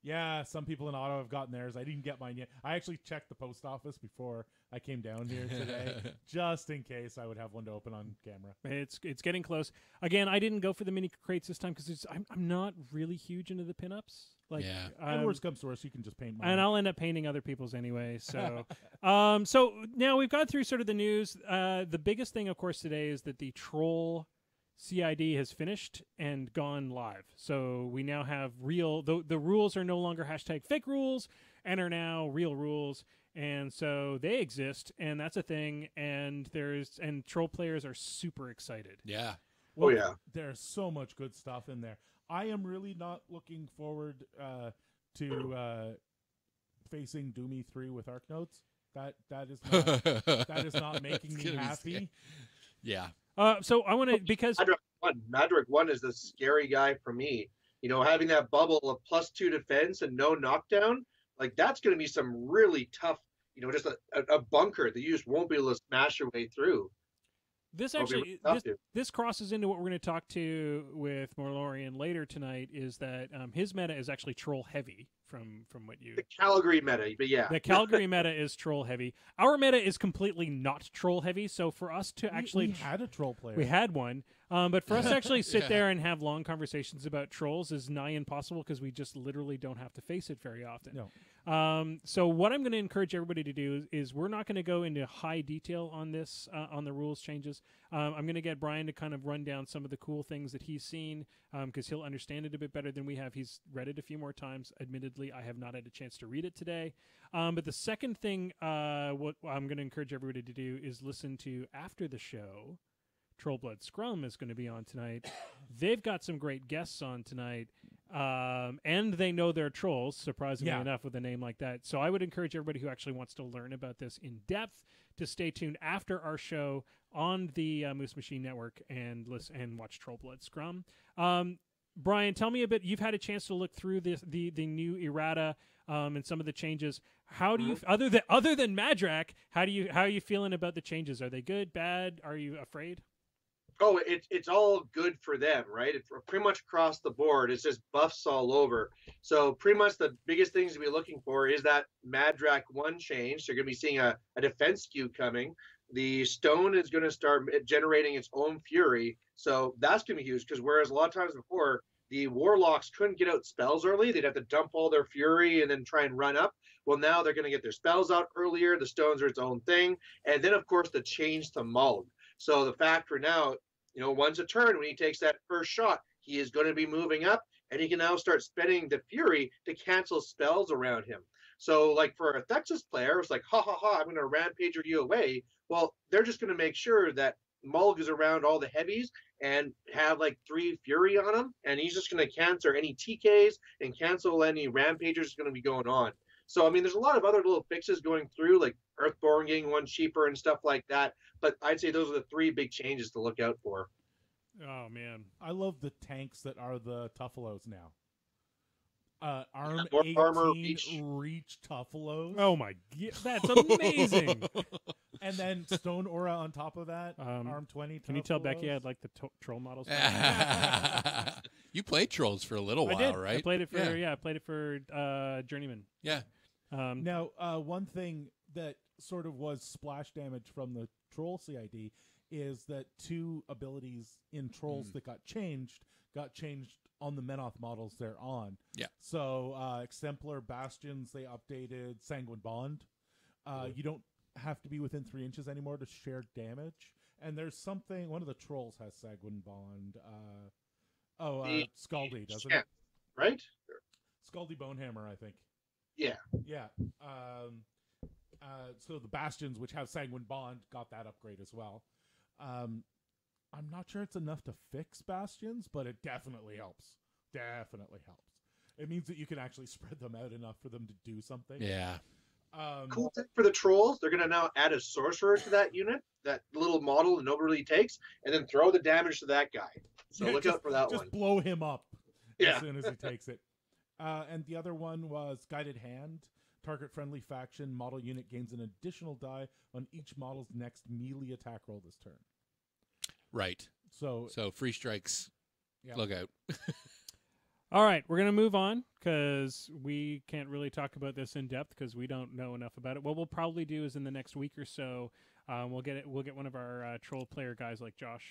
Yeah, some people in Ottawa have gotten theirs. I didn't get mine yet. I actually checked the post office before I came down here today, just in case I would have one to open on camera. It's getting close. Again, I didn't go for the mini crates this time because I'm not really huge into the pinups. Like, and worst comes to worst, you can just paint mine. And I'll end up painting other people's anyway. So, so now we've got through sort of the news. The biggest thing, of course, today is that the Troll CID has finished and gone live. So we now have the rules are no longer hashtag fake rules and are now real rules. And so they exist, and that's a thing. And Troll players are super excited. Yeah. Well, yeah. There's so much good stuff in there. I am really not looking forward to facing Doomy 3 with Arc Nodes. That is not making me happy. Yeah. So I want to, because Madrick 1 is the scary guy for me. You know, having that bubble of +2 defense and no knockdown, like that's going to be some really tough, just a bunker that you just won't be able to smash your way through. This actually, this crosses into what we're going to talk to with Morlorian later tonight, is that his meta is actually troll heavy from what you... The Calgary meta, but yeah. The Calgary meta is troll heavy. Our meta is completely not troll heavy, so for us to actually... We had a troll player. We had one. But for us to actually sit there and have long conversations about trolls is nigh impossible because we just literally don't have to face it very often. No. So what I'm going to encourage everybody to do is we're not going to go into high detail on this, on the rules changes. I'm going to get Brian to kind of run down some of the cool things that he's seen because he'll understand it a bit better than we have. He's read it a few more times. Admittedly, I have not had a chance to read it today. But the second thing what I'm going to encourage everybody to do is listen to after the show. Trollblood Scrum is going to be on tonight. They've got some great guests on tonight, and they know they're trolls, surprisingly enough, with a name like that. So I would encourage everybody who actually wants to learn about this in depth to stay tuned after our show on the Moose Machine Network and listen and watch Trollblood Scrum. Brian, tell me a bit. You've had a chance to look through the new errata and some of the changes. How do you other than Madrak? How are you feeling about the changes? Are they good, bad? Are you afraid? Oh, it's all good for them, right? It's pretty much across the board. It's just buffs all over. So pretty much the biggest things to be looking for is that Madrak 1 change. So you're going to be seeing a defense skew coming. The stone is going to start generating its own fury. So that's going to be huge, because whereas a lot of times before, the warlocks couldn't get out spells early. They'd have to dump all their fury and then try and run up. Well, now they're going to get their spells out earlier. The stones are its own thing. And then, of course, the change to Mulg. So the factor now, once a turn, when he takes that first shot, he is going to be moving up, and he can now start spending the fury to cancel spells around him. So, like, for a Thexus player, it's like, ha, ha, ha, I'm going to rampager you away. Well, they're just going to make sure that Mulg is around all the heavies and have, like, 3 fury on him, and he's just going to cancel any TKs and cancel any rampagers going to be going on. So, I mean, there's a lot of other little fixes going through, like Earthborn getting 1 cheaper and stuff like that. But I'd say those are the 3 big changes to look out for. Oh, man. I love the tanks that are the Tuffalos now. Arm More 18 armor reach Tuffalos. Oh, my God. That's amazing. And then Stone Aura on top of that. Arm 20 Can you tell Becky Tuffalos. I'd like the troll models? You played Trolls for a little I while, did. right? I played it for I played it for Journeyman. Yeah. Now, one thing that sort of was splash damage from the Troll CID is that 2 abilities in Trolls that got changed on the Menoth models they're on. Yeah. So, Exemplar Bastions, they updated Sanguine Bond. You don't have to be within 3 inches anymore to share damage. And there's something, one of the Trolls has Sanguine Bond. Scaldy, doesn't it? Right? Scaldy Bonehammer, I think. Yeah. Yeah. So the Bastions, which have Sanguine Bond, got that upgrade as well. I'm not sure it's enough to fix Bastions, but it definitely helps. Definitely helps. It means that you can actually spread them out enough for them to do something. Yeah. Cool thing for the Trolls, they're going to now add a sorcerer to that unit, that little model that nobody really takes, and then throw the damage to that guy. So look out for that one. Just blow him up Yeah. as soon as he takes it. And the other one was Guided Hand. Target-friendly faction model unit gains an additional die on each model's next melee attack roll this turn. Right. So free strikes. Yeah. Look out. All right, we're going to move on because we can't really talk about this in depth because we don't know enough about it. What we'll probably do is in the next week or so, we'll get one of our troll player guys like Josh.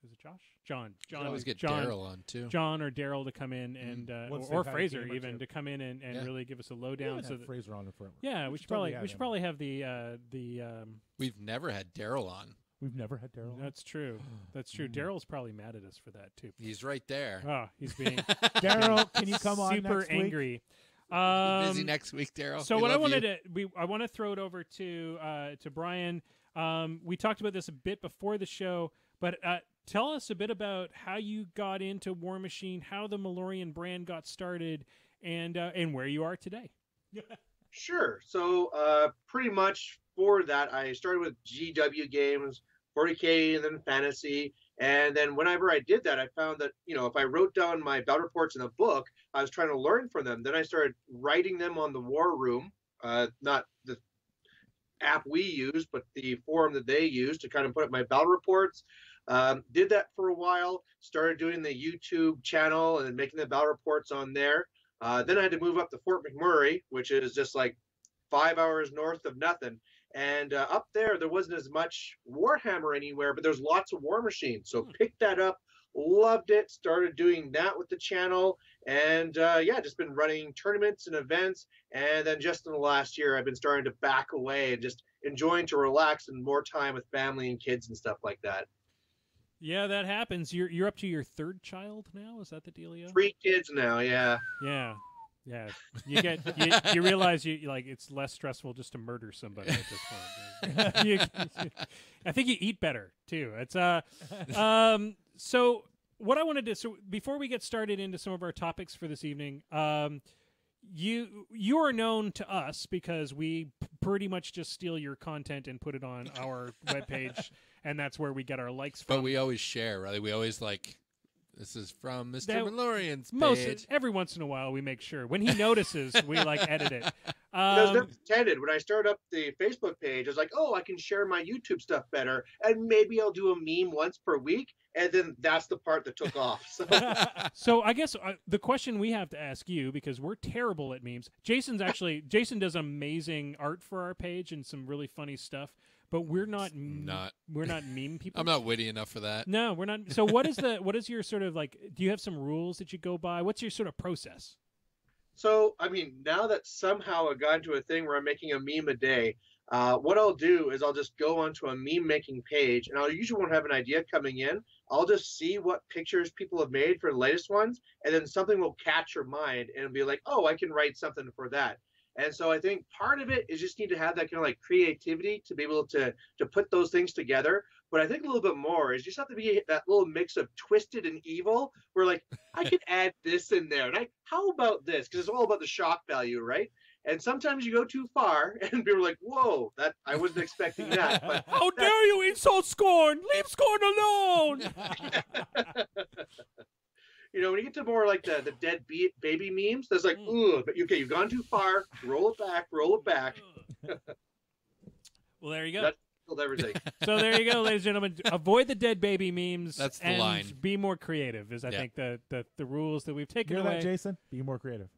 Is it Josh? John. You always get John, Daryl on too. John or Daryl to come in and Once or they've had a Fraser game or even two. to come in and Yeah. really give us a we lowdown. haven't So had that, Fraser on it forever. yeah, we should probably have the We've never had Daryl on. We've never had Daryl on. That's true. That's true. Daryl's probably mad at us for that too. He's right there. Oh, he's being Daryl, can you come on super next week? angry. Busy next week, Daryl. So We what I love wanted you. I want to throw it over to Brian. We talked about this a bit before the show, but tell us a bit about how you got into War Machine, how the Malorian brand got started, and where you are today. Sure. So pretty much for that, I started with GW games, 40K, and then fantasy. And then whenever I did that, I found that, if I wrote down my battle reports in a book, I was trying to learn from them. Then I started writing them on the War Room, not the app we use, but the forum that they use to kind of put up my battle reports. Did that for a while, started doing the YouTube channel and making the battle reports on there. Then I had to move up to Fort McMurray, which is just like 5 hours north of nothing. And up there wasn't as much Warhammer anywhere, but there's lots of War Machines. So picked that up, loved it, started doing that with the channel. And just been running tournaments and events. And then just in the last year, I've been starting to back away and just enjoying to relax and more time with family and kids and stuff like that. Yeah, that happens. You're up to your 3rd child now. Is that the dealio? 3 kids now, yeah. Yeah. Yeah, you realize you like it's less stressful just to murder somebody at this point. I think you eat better too. It's so what I wanted to before we get started into some of our topics for this evening, you are known to us because we pretty much just steal your content and put it on our webpage, and that's where we get our likes from. But we always share, right? We always This is from Mr. That- Malorian's Most page. every once in a while, we make sure when he notices, we like edit it. Because never intended. When I started up the Facebook page, I was like, oh, I can share my YouTube stuff better, and maybe I'll do a meme once per week, and then that's the part that took off. So So I guess the question we have to ask you, because we're terrible at memes. Jason does amazing art for our page and some really funny stuff, but we're not meme people. I'm not witty enough for that. No, we're not. So what is your sort of like? Do you have some rules that you go by? What's your sort of process? So, I mean, now that somehow I got into a thing where I'm making a meme a day, what I'll do is I'll just go onto a meme making page, and I'll usually won't have an idea coming in. I'll just see what pictures people have made for the latest ones, and then something will catch your mind and be like, oh, I can write something for that. And so I think part of it is just need to have that kind of like creativity to be able to put those things together. But I think a little bit more is just have to be that little mix of twisted and evil where like, I could add this in there. And how about this? Because it's all about the shock value, right? And sometimes you go too far and people are like, whoa, that I wasn't expecting that. But How dare you insult Scorn? Leave Scorn alone. you know, when you get to more like the dead baby memes, there's like, ooh, but okay, you've gone too far. Roll it back, roll it back. Well, there you go. That killed everything. So there you go, ladies and gentlemen. Avoid the dead baby memes. That's the and line. Be more creative. Is I Yeah. think the rules that we've taken Hear away. that, Jason? Be more creative.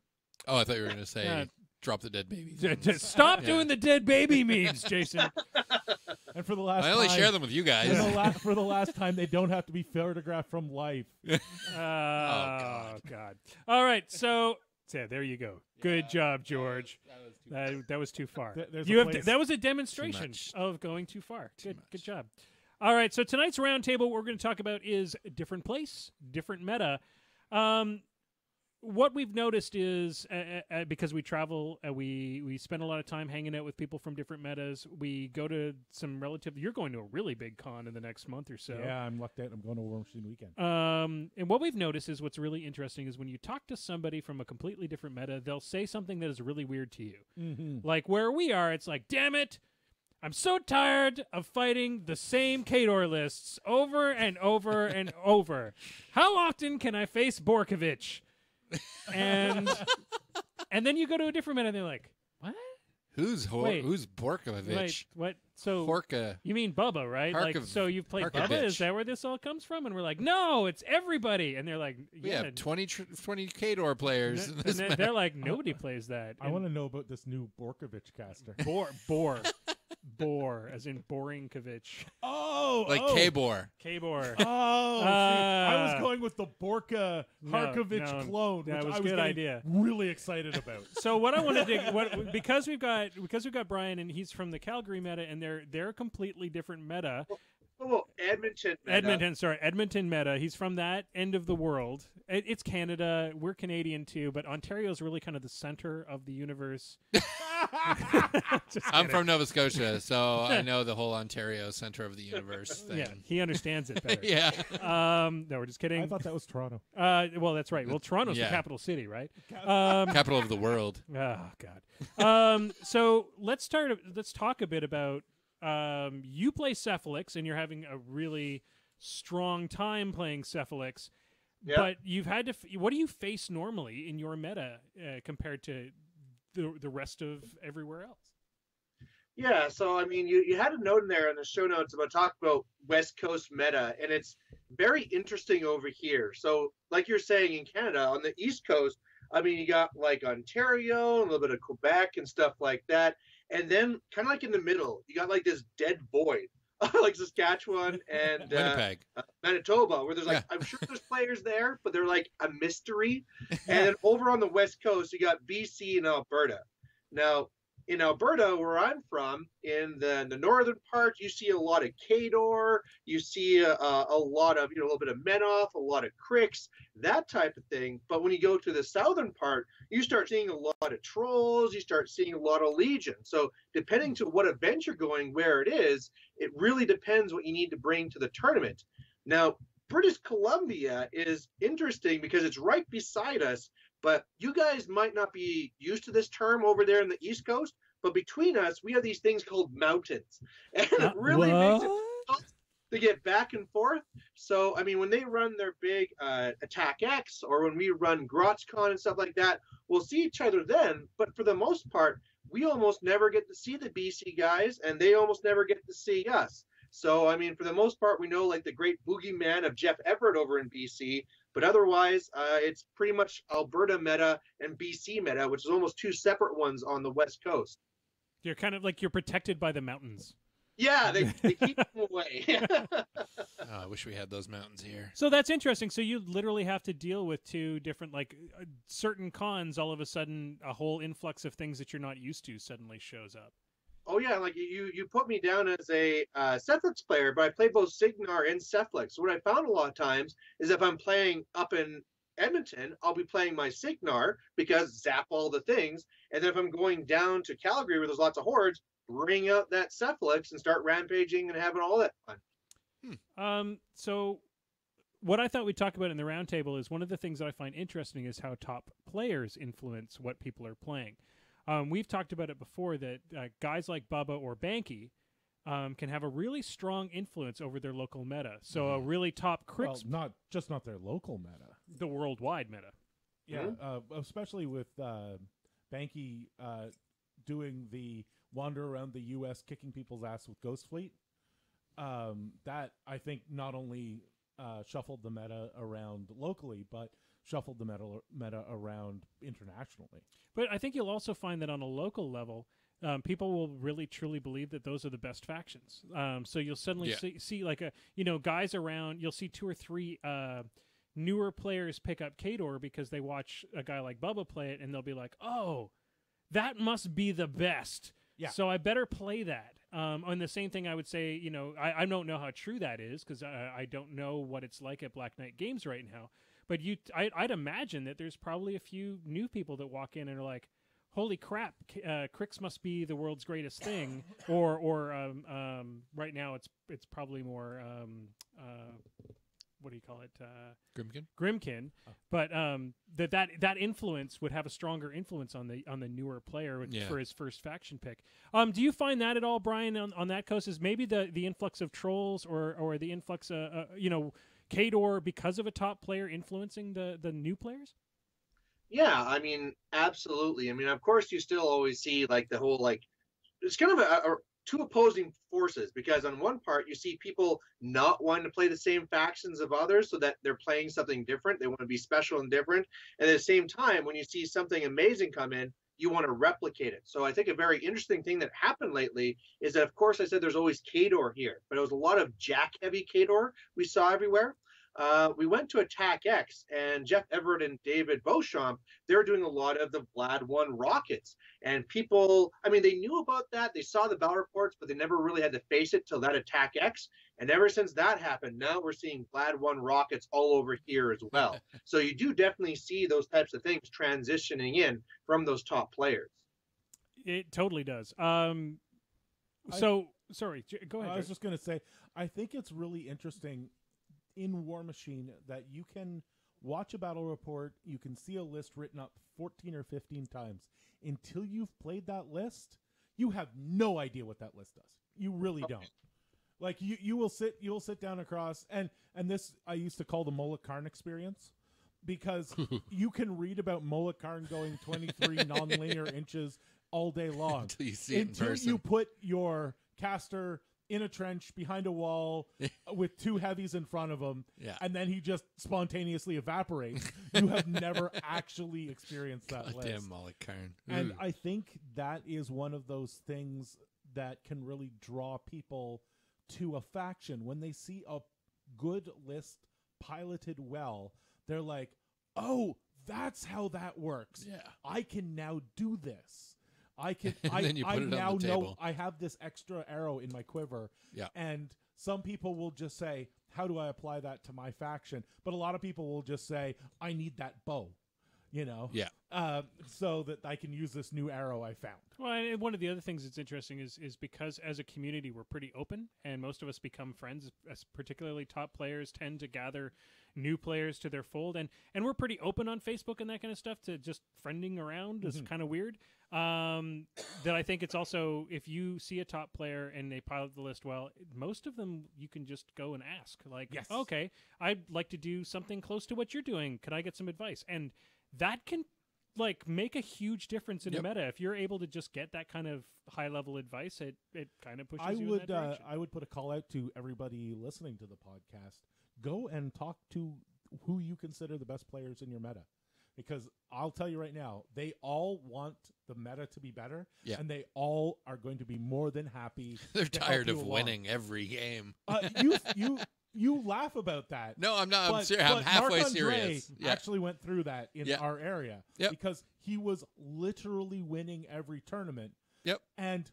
Oh, I thought you were going to say Uh, drop the dead baby. Just stop Yeah. doing the dead baby memes, Jason. And for the last I only time, share them with you guys. for the last time, they don't have to be photographed from life. Oh God! All right, so there you go. Good job, George. That was too far. There's You a have place- that was a demonstration much. of going too far. Good job. All right, so tonight's roundtable, what we're going to talk about is different place, different meta. What we've noticed is because we travel, we spend a lot of time hanging out with people from different metas. We go to some You're going to a really big con in the next month or so. Yeah, I'm lucked out. I'm going to War Machine Weekend. And what we've noticed is what's really interesting is when you talk to somebody from a completely different meta, they'll say something that is really weird to you. Mm-hmm. Like where we are, it's like, damn it, I'm so tired of fighting the same Kador lists over and over and over. How often can I face Borkovich? And then you go to a different meta and they're like, what? Who's Borkovich? Wait, what? So Horka. you mean Bubba, right? Like, so you've played Harkovich. Bubba? Is that where this all comes from? And we're like, no, it's everybody. And they're like, We yeah. have 20 Kador players. in this And meta. they're like, nobody plays that. I want to know about this new Borkovich caster. Bore, as in Boringkovich. Oh, Like Kabor. K-Bor. Oh, see, I was going with the Borka No, Harkovich no, clone, that which was I a was good getting idea. really excited about. So what I wanted to, because we've got Brian and he's from the Calgary meta, and they're a completely different meta. Oh, Edmonton. Meta. Edmonton meta. He's from that end of the world. It's Canada. We're Canadian too, but Ontario's really kind of the center of the universe. Just I'm kidding. from Nova Scotia, so I know the whole Ontario center of the universe thing. Yeah, he understands it better. Yeah. No, we're just kidding. I thought that was Toronto. Well, that's right. Well, Toronto's Yeah. the capital city, right? Capital of the world. Oh God. So let's talk a bit about you play Cephalix and you're having a really strong time playing Cephalix. Yeah. But you've had to. What do you face normally in your meta compared to the rest of everywhere else? Yeah, so I mean, you had a note in there in the show notes about talk about West Coast meta, and it's very interesting over here. So, like you're saying in Canada, on the East Coast, I mean, you got like Ontario, a little bit of Quebec and stuff like that, and then kind of like in the middle, you got like this dead void, like Saskatchewan and Winnipeg. Manitoba, where there's like, I'm sure there's players there, but they're like a mystery. And then over on the West Coast, you got BC and Alberta. Now, in Alberta, where I'm from, in the northern part, you see a lot of Kador, you see a lot of, a little bit of Menoth, a lot of Cricks, that type of thing. But when you go to the southern part, you start seeing a lot of Trolls, you start seeing a lot of Legion. So depending to what event you're going, where it is, it really depends what you need to bring to the tournament. Now, British Columbia is interesting because it's right beside us, but you guys might not be used to this term over there in the East Coast, but between us, we have these things called mountains. And it really makes it they get back and forth. So, I mean, when they run their big Attack X, or when we run GrotzCon and stuff like that, we'll see each other then. But for the most part, we almost never get to see the BC guys, and they almost never get to see us. So, I mean, for the most part, we know like the great boogeyman of Jeff Everett over in BC, but otherwise, it's pretty much Alberta meta and BC meta, which is almost two separate ones on the West Coast. You're kind of like you're protected by the mountains. Yeah, they keep them away. I wish we had those mountains here. So that's interesting. So you literally have to deal with two different, like certain cons. All of a sudden, a whole influx of things that you're not used to suddenly shows up. Oh yeah, like you put me down as a Cephalix player, but I play both Cygnar and Cephalix. So what I found a lot of times is if I'm playing up in Edmonton, I'll be playing my Cygnar because zap all the things, and then if I'm going down to Calgary where there's lots of hordes, bring out that Cephalix and start rampaging and having all that fun. So what I thought we'd talk about in the roundtable is one of the things that I find interesting is how top players influence what people are playing. We've talked about it before that guys like Bubba or Banky can have a really strong influence over their local meta. So a really top Crix... Well, not their local meta. The worldwide meta. Yeah, especially with Banky doing the wander around the U.S. kicking people's ass with Ghost Fleet. That, I think, not only shuffled the meta around locally, but shuffled the meta around internationally. But I think you'll also find that on a local level, people will really truly believe that those are the best factions. So you'll suddenly see like guys around. You'll see 2 or 3 newer players pick up Khador because they watch a guy like Bubba play it, and they'll be like, "Oh, that must be the best." Yeah. So I better play that. And the same thing I would say, I don't know how true that is because I don't know what it's like at Black Knight Games right now. But I'd imagine that there's probably a few new people that walk in and are like, "Holy crap, Crix must be the world's greatest thing," or right now it's probably more what do you call it? Grimkin. Oh. But that influence would have a stronger influence on the newer player for his first faction pick. Do you find that at all, Brian, on that coast? Is maybe the influx of trolls or the influx Khador because of a top player influencing the new players? Yeah, I mean, absolutely. I mean, of course, you still always see like the whole it's kind of a two opposing forces because on one part you see people not wanting to play the same factions of others so that they're playing something different. They want to be special and different. And at the same time, when you see something amazing come in, you want to replicate it. So I think a very interesting thing that happened lately is that, of course, I said there's always Khador here, but it was a lot of jack-heavy Khador we saw everywhere. We went to Attack X, and Jeff Everett and David Beauchamp, they're doing a lot of the Vlad 1 rockets. And people, I mean, they knew about that. They saw the battle reports, but they never really had to face it till that Attack X. And ever since that happened, now we're seeing Vlad 1 rockets all over here as well. So you do definitely see those types of things transitioning in from those top players. It totally does. Sorry, go ahead. I was just going to say, I think it's really interesting in War Machine that you can watch a battle report, you can see a list written up 14 or 15 times. Until you've played that list, you have no idea what that list does. You really don't. Like you'll sit down across and this I used to call the Mullet Karn experience because you can read about Mullet Karn going 23 nonlinear inches all day long until you see it in person. You put your caster in a trench behind a wall with 2 heavies in front of him, and then he just spontaneously evaporates. You have never actually experienced that list. Damn Mullet Karn. And I think that is one of those things that can really draw people to a faction. When they see a good list piloted well, they're like, "Oh, that's how that works. Yeah. I can now do this. I can. Then you put it now on the know table. I have this extra arrow in my quiver." Yeah. And some people will just say, "How do I apply that to my faction?" But a lot of people will just say, "I need that bow." Yeah. So that I can use this new arrow I found. Well, and one of the other things that's interesting is because as a community we're pretty open, and most of us become friends. As particularly top players tend to gather new players to their fold, and we're pretty open on Facebook and that kind of stuff to just friending around is kind of weird. That I think it's also, if you see a top player and they pilot the list well, most of them you can just go and ask, like, Yes. okay, I'd like to do something close to what you're doing. Could I get some advice? And that can like make a huge difference in a meta. If you're able to just get that kind of high level advice, it kind of pushes you in that direction. I would put a call out to everybody listening to the podcast. Go and talk to who you consider the best players in your meta. Because I'll tell you right now, they all want the meta to be better, and they all are going to be more than happy. They're tired of winning every game. You laugh about that. No, I'm not. But, I'm halfway Marc-Andre serious. actually went through that in our area because he was literally winning every tournament. Yep. And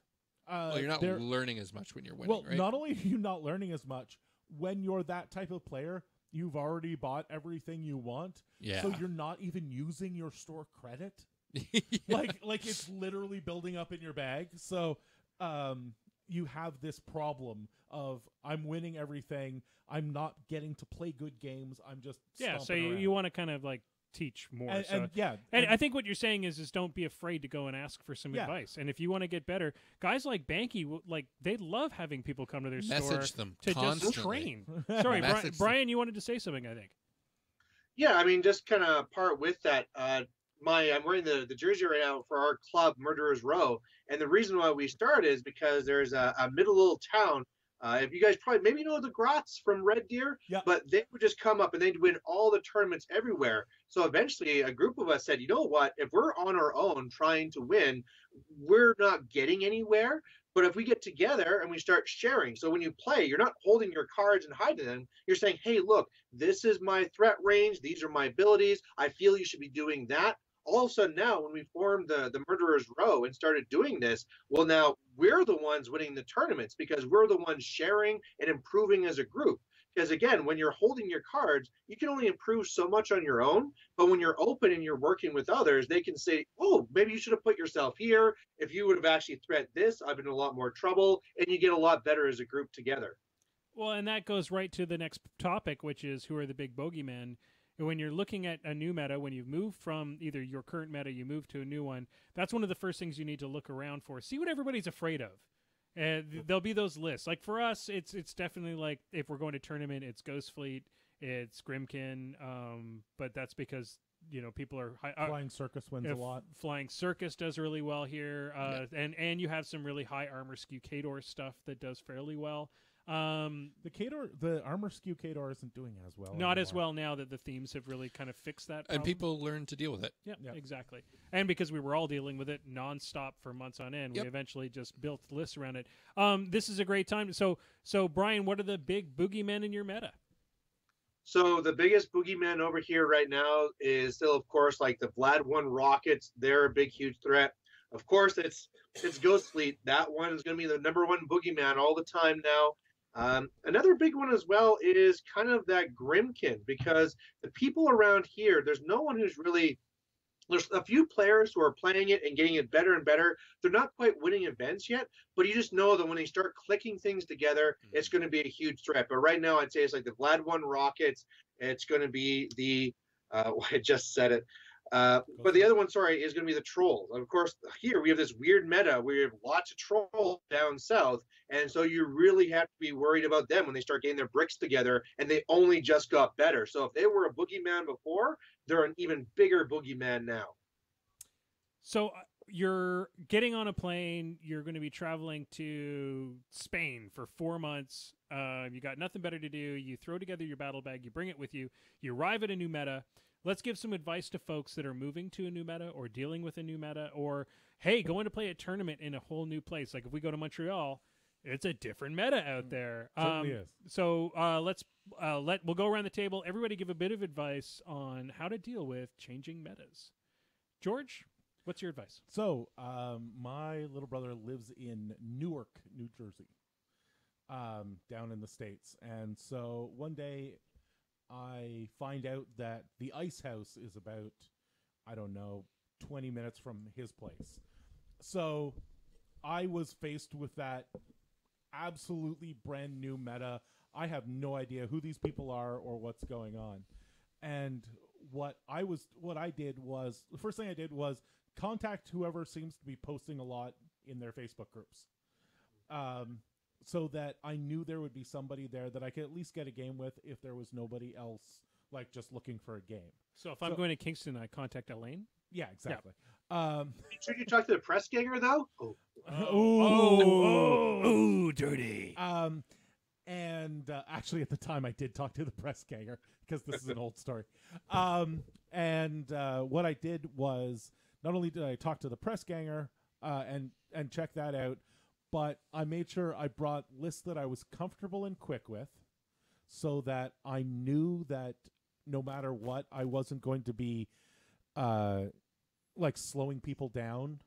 well, you're not learning as much when you're winning, right? Not only are you not learning as much, when you're that type of player, you've already bought everything you want. Yeah. So you're not even using your store credit. Like it's literally building up in your bag. So you have this problem of I'm winning everything. I'm not getting to play good games. I'm just so you want to kind of like teach more. And I think what you're saying is don't be afraid to go and ask for some advice. And if you want to get better, guys like Banky, like they love having people come to their store them to constantly. just train. Sorry, Brian, you wanted to say something, I think. Yeah, I mean, just kind of part with that. I'm wearing the jersey right now for our club, Murderers Row, and the reason why we started is because there's a middle little town. If you guys probably maybe know the Grots from Red Deer, but they would just come up and they'd win all the tournaments everywhere. So eventually a group of us said, you know what, if we're on our own trying to win, we're not getting anywhere. But if we get together and we start sharing, so when you play, you're not holding your cards and hiding them. You're saying, hey, look, this is my threat range. These are my abilities. I feel you should be doing that. All of a sudden now, when we formed the Murderers Row and started doing this, well, now we're the ones winning the tournaments because we're the ones sharing and improving as a group. Because again, when you're holding your cards, you can only improve so much on your own. But when you're open and you're working with others, they can say, oh, maybe you should have put yourself here. If you would have actually threat this, I've been in a lot more trouble. And you get a lot better as a group together. Well, and that goes right to the next topic, which is who are the big bogeymen. When you're looking at a new meta, when you've moved from either your current meta, you move to a new one, that's one of the first things you need to look around for. See what everybody's afraid of. And there'll be those lists. Like for us, it's definitely like if we're going to tournament, it's Ghost Fleet, it's Grimkin, but that's because people are Flying Circus wins a lot. Flying Circus does really well here, and you have some really high armor skew Khador stuff that does fairly well. The armor skew Khador isn't doing as well. Not as well now that the themes have really kind of fixed that problem. And people learn to deal with it. Yeah, exactly. And because we were all dealing with it nonstop for months on end, we eventually just built lists around it. This is a great time. So Brian, what are the big boogeymen in your meta? So the biggest boogeyman over here right now is still, of course, like the Vlad 1 rockets. They're a big, huge threat. Of course, it's Ghost Fleet. That one is going to be the number one boogeyman all the time now. Another big one as well is kind of that Grimkin, because the people around here, there's no one who's really, there's a few players who are playing it and getting it better and better. They're not quite winning events yet, but you just know that when they start clicking things together, it's going to be a huge threat. But right now, I'd say it's like the Vlad 1 rockets. It's going to be the, I just said it. But the other one, is going to be the trolls. Of course, here we have this weird meta where we have lots of trolls down south, and so you really have to be worried about them when they start getting their bricks together, and they only just got better. So if they were a boogeyman before, they're an even bigger boogeyman now. So you're getting on a plane, you're going to be traveling to Spain for 4 months, you got nothing better to do, you throw together your battle bag, you bring it with you, you arrive at a new meta. Let's give some advice to folks that are moving to a new meta or dealing with a new meta, or, hey, going to play a tournament in a whole new place. Like if we go to Montreal, it's a different meta out there. Certainly is. So we'll go around the table. Everybody give a bit of advice on how to deal with changing metas. George, what's your advice? So my little brother lives in Newark, New Jersey, down in the States. And so one day I find out that the Ice House is about I don't know, 20 minutes from his place. So I was faced with that absolutely brand new meta. I have no idea who these people are or what's going on. And what I did was, the first thing I did was contact whoever seems to be posting a lot in their Facebook groups. So that I knew there would be somebody there that I could at least get a game with if there was nobody else, like, just looking for a game. So if I'm going to Kingston, I contact Elaine? Yeah, exactly. Should you talk to the press ganger, though? Oh, dirty. And actually, at the time, I did talk to the press ganger because this is an old story. And what I did was, not only did I talk to the press ganger and check that out, but I made sure I brought lists that I was comfortable and quick with, so that I knew that no matter what, I wasn't going to be like slowing people down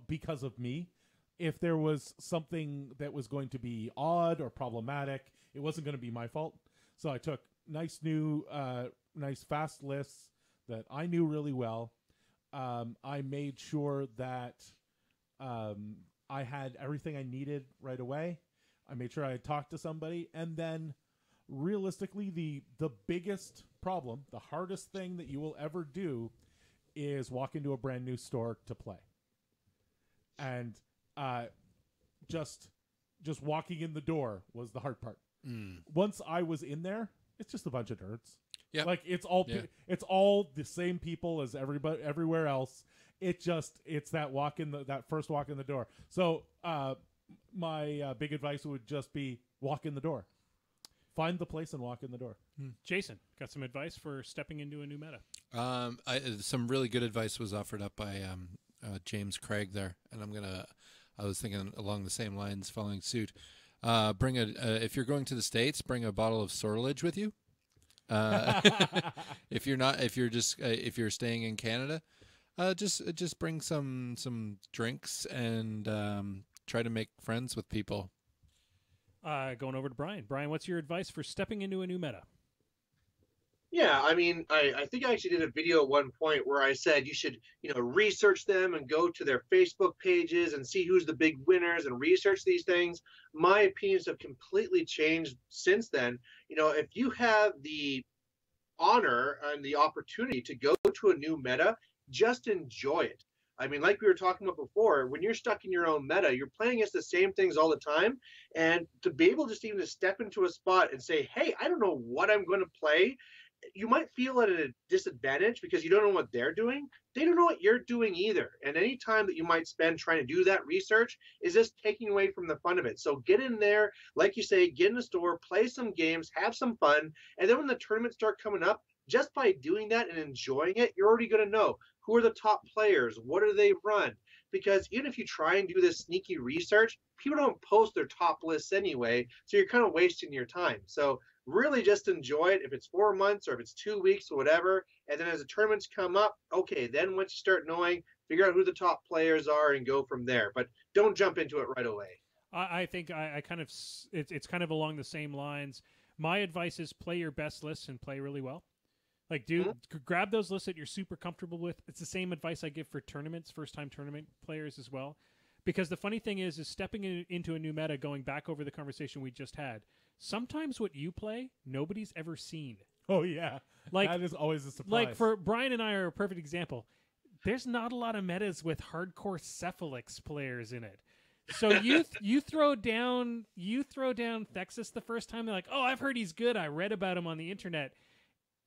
because of me. If there was something that was going to be odd or problematic, it wasn't going to be my fault. So I took nice fast lists that I knew really well. I made sure that I had everything I needed right away. I made sure I had talked to somebody. And then realistically, the biggest problem, the hardest thing that you will ever do is walk into a brand new store to play. And just walking in the door was the hard part. Once I was in there, it's just a bunch of nerds. Yeah, like it's all the same people as everybody everywhere else. It's that first walk in the door. So my big advice would just be walk in the door. Find the place and walk in the door. Jason, got some advice for stepping into a new meta? Some really good advice was offered up by James Craig there, and I was thinking along the same lines, following suit. If you're going to the States, bring a bottle of sortilege with you. If you're staying in Canada, just bring some drinks and try to make friends with people. Going over to Brian. Brian, what's your advice for stepping into a new meta? Yeah, I mean, I think I actually did a video at one point where I said you should, research them and go to their Facebook pages and see who's the big winners and research these things. My opinions have completely changed since then. If you have the honor and the opportunity to go to a new meta, just enjoy it. I mean, like we were talking about before, when you're stuck in your own meta, you're playing against the same things all the time. And to be able just even to step into a spot and say, hey, I don't know what I'm going to play, you might feel at a disadvantage because you don't know what they're doing. They don't know what you're doing either. And any time that you might spend trying to do that research is just taking away from the fun of it. So get in there, like you say, get in the store, play some games, have some fun. And then when the tournaments start coming up, just by doing that and enjoying it, you're already going to know who are the top players, what do they run? Because even if you try and do this sneaky research, people don't post their top lists anyway, so you're kind of wasting your time. So really just enjoy it if it's 4 months or if it's 2 weeks or whatever. And then as the tournaments come up, okay, then once you start knowing, figure out who the top players are and go from there. But don't jump into it right away. I think I kind of it's kind of along the same lines. My advice is play your best lists and play really well. Like, grab those lists that you're super comfortable with. It's the same advice I give for tournaments, first-time tournament players as well. Because the funny thing is stepping into a new meta, going back over the conversation we just had, sometimes what you play, nobody's ever seen. Oh, yeah. Like, that is always a surprise. Like, for Brian and I are a perfect example. There's not a lot of metas with hardcore Cephalix players in it. So you throw down Thexus the first time, they're like, oh, I've heard he's good. I read about him on the internet.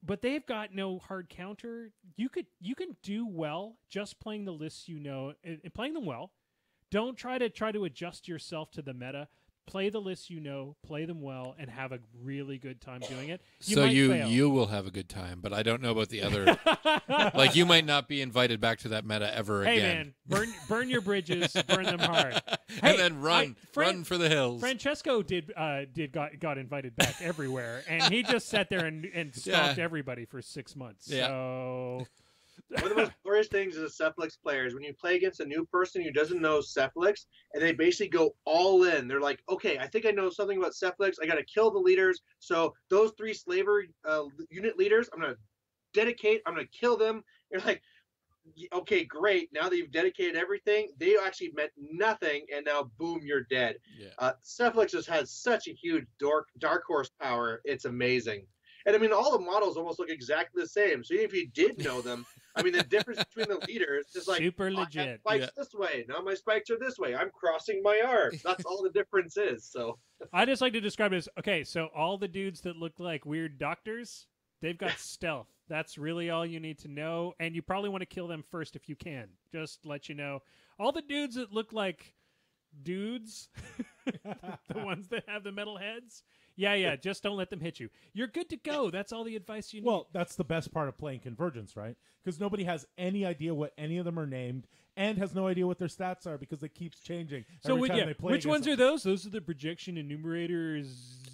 But they've got no hard counter. You can do well just playing the lists and playing them well. Don't try to adjust yourself to the meta. Play the lists play them well, and have a really good time doing it. You will have a good time, but I don't know about the other. Like, you might not be invited back to that meta ever again. Hey man, burn your bridges, burn them hard, and then run for the hills. Francesco got invited back everywhere, and he just sat there and stalked everybody for 6 months. Yeah. So. One of the most glorious things as a Cephalix player is when you play against a new person who doesn't know Cephalix, and they basically go all in. They're like, okay, I think I know something about Cephalix. I got to kill the leaders. So those 3 slaver unit leaders, I'm going to dedicate. I'm going to kill them. You're like, okay, great. Now that you've dedicated everything, they actually meant nothing, and now boom, you're dead. Yeah. Cephalix just has such a huge dark horse power. It's amazing. And I mean, all the models almost look exactly the same. So even if you did know them, I mean, the difference between the leaders is like Super I have legit. spikes this way. Now my spikes are this way. I'm crossing my arms. That's all the difference is. So I just like to describe it as, okay, so all the dudes that look like weird doctors, they've got stealth. That's really all you need to know, and you probably want to kill them first if you can. Just let you know. All the dudes that look like dudes, the ones that have the metal heads, yeah, just don't let them hit you. You're good to go. That's all the advice you need. Well, that's the best part of playing Convergence, right? Because nobody has any idea what any of them are named and has no idea what their stats are because it keeps changing every time they play. Which ones are those? Those are the projection enumerators.